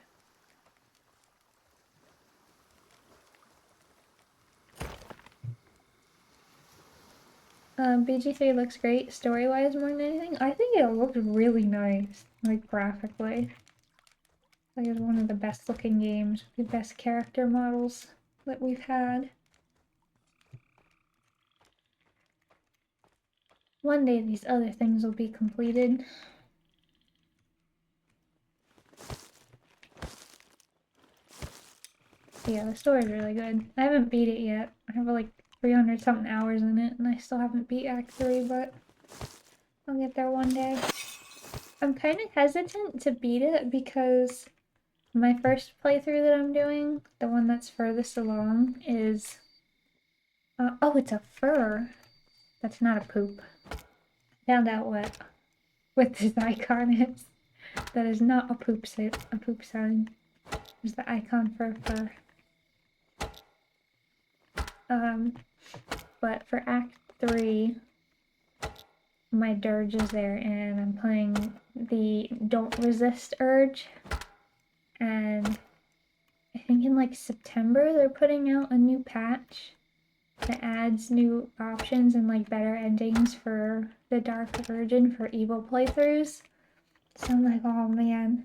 BG3 looks great story-wise more than anything. I think it looks really nice, like graphically. Like it's one of the best looking games, the best character models that we've had. One day these other things will be completed. Yeah, the story's really good. I haven't beat it yet. I have like 300 something hours in it, and I still haven't beat Act 3, but I'll get there one day. I'm kind of hesitant to beat it because my first playthrough that I'm doing, the one that's furthest along, is... oh, it's a fur. That's not a poop. Found out what this icon is. That is not a poop sign. It's the icon for a fur. But for Act 3, my dirge is there, and I'm playing the Don't Resist Urge. And I think in like September they're putting out a new patch that adds new options and like better endings for the Dark Virgin for evil playthroughs. So I'm like, oh man,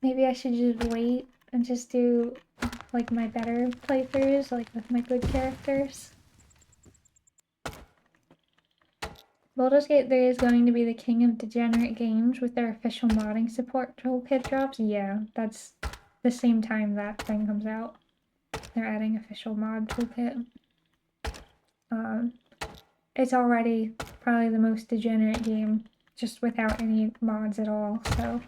maybe I should just wait and just do like my better playthroughs, like with my good characters. Baldur's Gate 3 is going to be the king of degenerate games with their official modding support toolkit drops. Yeah, that's the same time that thing comes out. They're adding official mod toolkit. It's already probably the most degenerate game just without any mods at all, so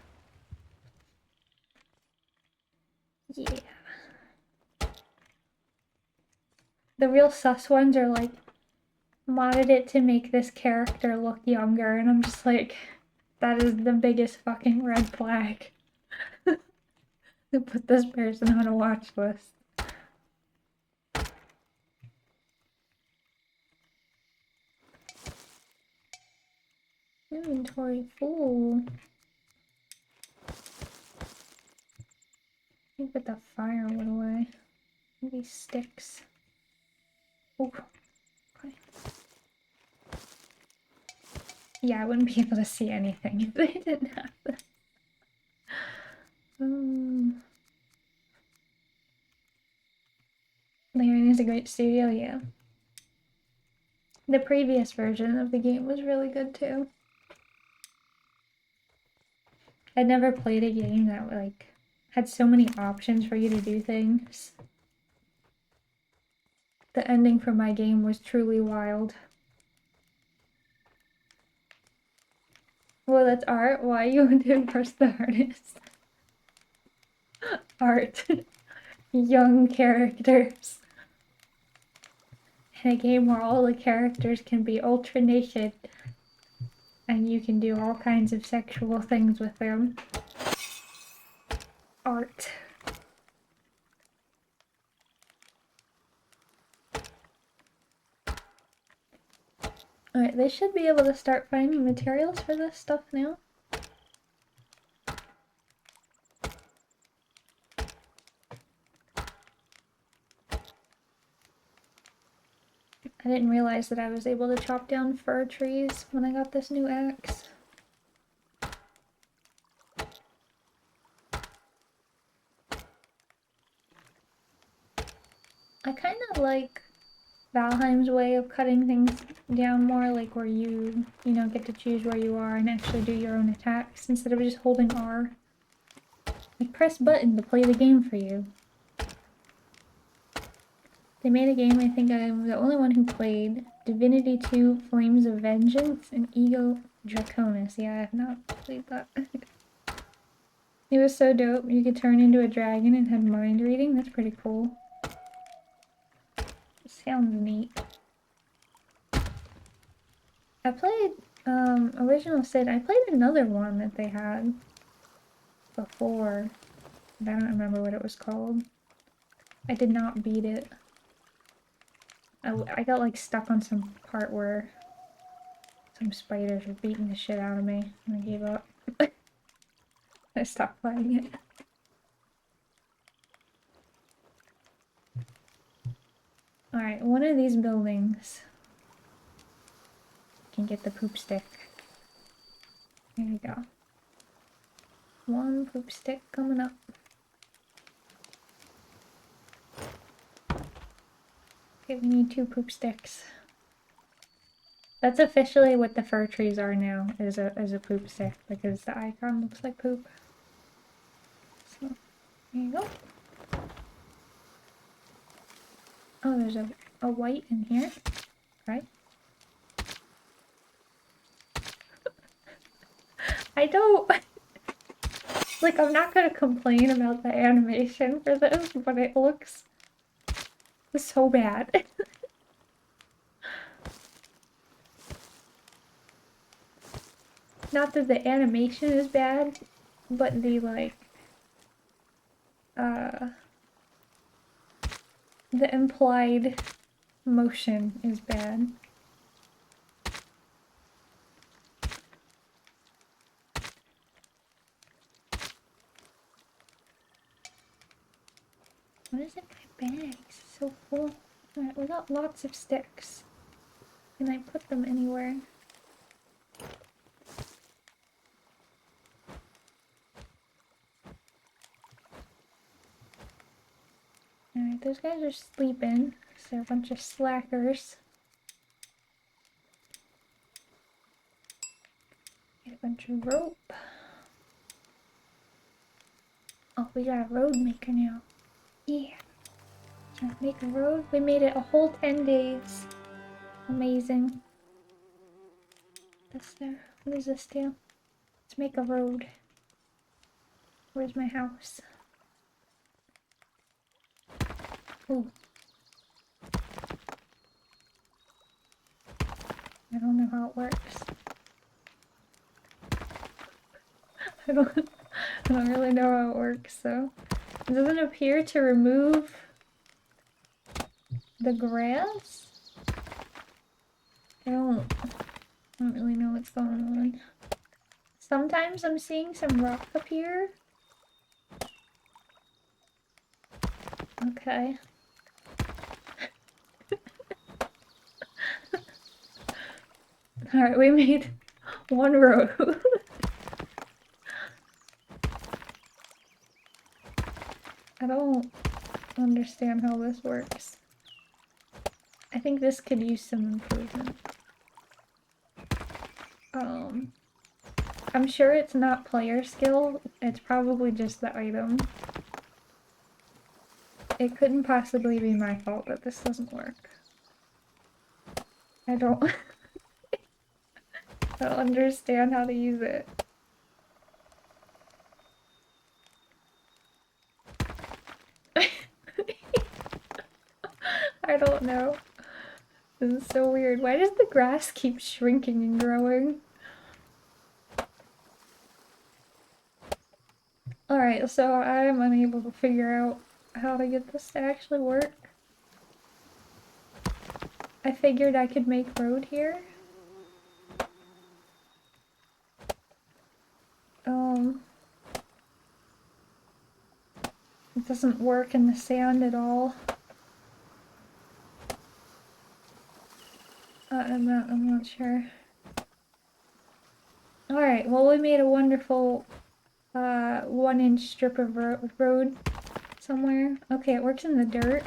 yeah. The real sus ones are like, modded it to make this character look younger, and I'm just like, that is the biggest fucking red flag. Who put this person on a watch list? Inventory full. I think put the firewood away. Maybe sticks. Oh, okay. Yeah, I wouldn't be able to see anything if they didn't have this. Larian is a great studio, yeah. The previous version of the game was really good too. I'd never played a game that like had so many options for you to do things. The ending for my game was truly wild. Well, that's art. Why you want to impress the artist? Art. Young characters. In a game where all the characters can be ultra naked and you can do all kinds of sexual things with them. Art. Alright, they should be able to start finding materials for this stuff now. I didn't realize that I was able to chop down fir trees when I got this new axe. I kind of like Valheim's way of cutting things down more, like where you know, get to choose where you are and actually do your own attacks instead of just holding R. Like, press button to play the game for you. They made a game, I think I'm the only one who played, Divinity 2 Flames of Vengeance and Ego Draconis. Yeah, I have not played that. It was so dope. You could turn into a dragon and had mind reading. That's pretty cool. Sounds neat. I played Original Sin. I played another one that they had before, but I don't remember what it was called. I did not beat it. I got like stuck on some part where some spiders were beating the shit out of me and I gave up. I stopped playing it. Alright, one of these buildings can get the poop stick. There you go. One poop stick coming up. Okay, we need 2 poop sticks. That's officially what the fir trees are now, is a poop stick, because the icon looks like poop. So, there you go. Oh, there's a white in here, right? I don't... Like, I'm not gonna complain about the animation for this, but it looks so bad. Not that the animation is bad, but the, like, the implied motion is bad. What is in my bags? It's so full. Alright, we got lots of sticks. Can I put them anywhere? Alright, those guys are sleeping, so they're a bunch of slackers. Get a bunch of rope. Oh, we got a road maker now. Yeah. Let's make a road. We made it a whole 10 days. Amazing. That's there. What does this do? Let's make a road. Where's my house? Ooh. I don't know how it works. I don't really know how it works, so. It doesn't appear to remove the grass. I don't really know what's going on. Sometimes I'm seeing some rock appear. Okay. Alright, we made one road. I don't understand how this works. I think this could use some improvement. I'm sure it's not player skill, it's probably just the item. It couldn't possibly be my fault that this doesn't work. I don't I don't understand how to use it. I don't know. This is so weird. Why does the grass keep shrinking and growing? Alright, so I'm unable to figure out how to get this to actually work. I figured I could make road here. It doesn't work in the sand at all. I'm not sure. Alright, well we made a wonderful 1-inch strip of road somewhere. Okay, it works in the dirt.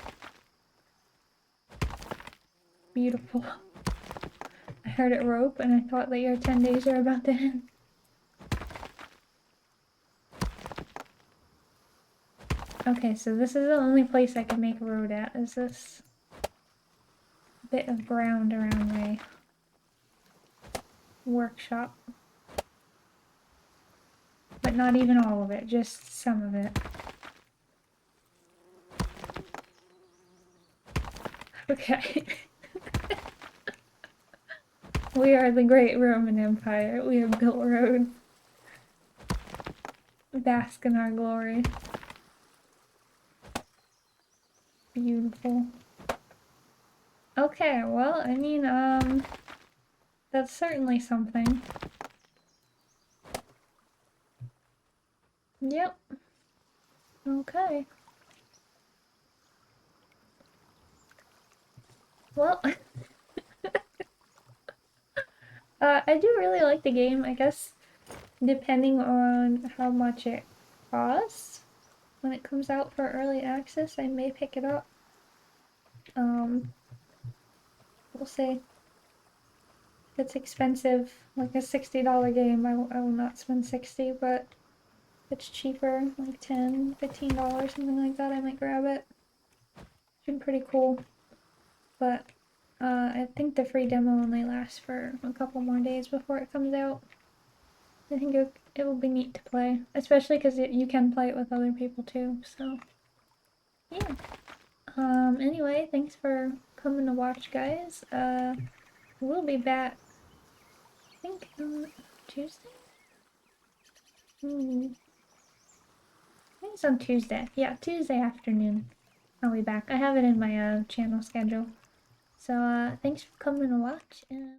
Beautiful. I heard it rope and I thought that your 10 days are about to end. Okay, so this is the only place I can make a road at, is this bit of ground around my workshop. but not even all of it, just some of it. Okay. We are the great Roman Empire. We have built roads. Bask in our glory. Beautiful. Okay, well, I mean, that's certainly something. Yep. Okay. Well, I do really like the game. I guess depending on how much it costs when it comes out for early access, I may pick it up. We'll see. If it's expensive, like a $60 game, I will not spend 60, but if it's cheaper, like $10, $15, something like that, I might grab it. It's been pretty cool. But I think the free demo only lasts for a couple more days before it comes out. I think it will be neat to play, especially because you can play it with other people too, so yeah. Anyway, thanks for coming to watch, guys. We'll be back, I think, Tuesday? I think it's on Tuesday. Yeah, Tuesday afternoon. I'll be back. I have it in my channel schedule. So, thanks for coming to watch, and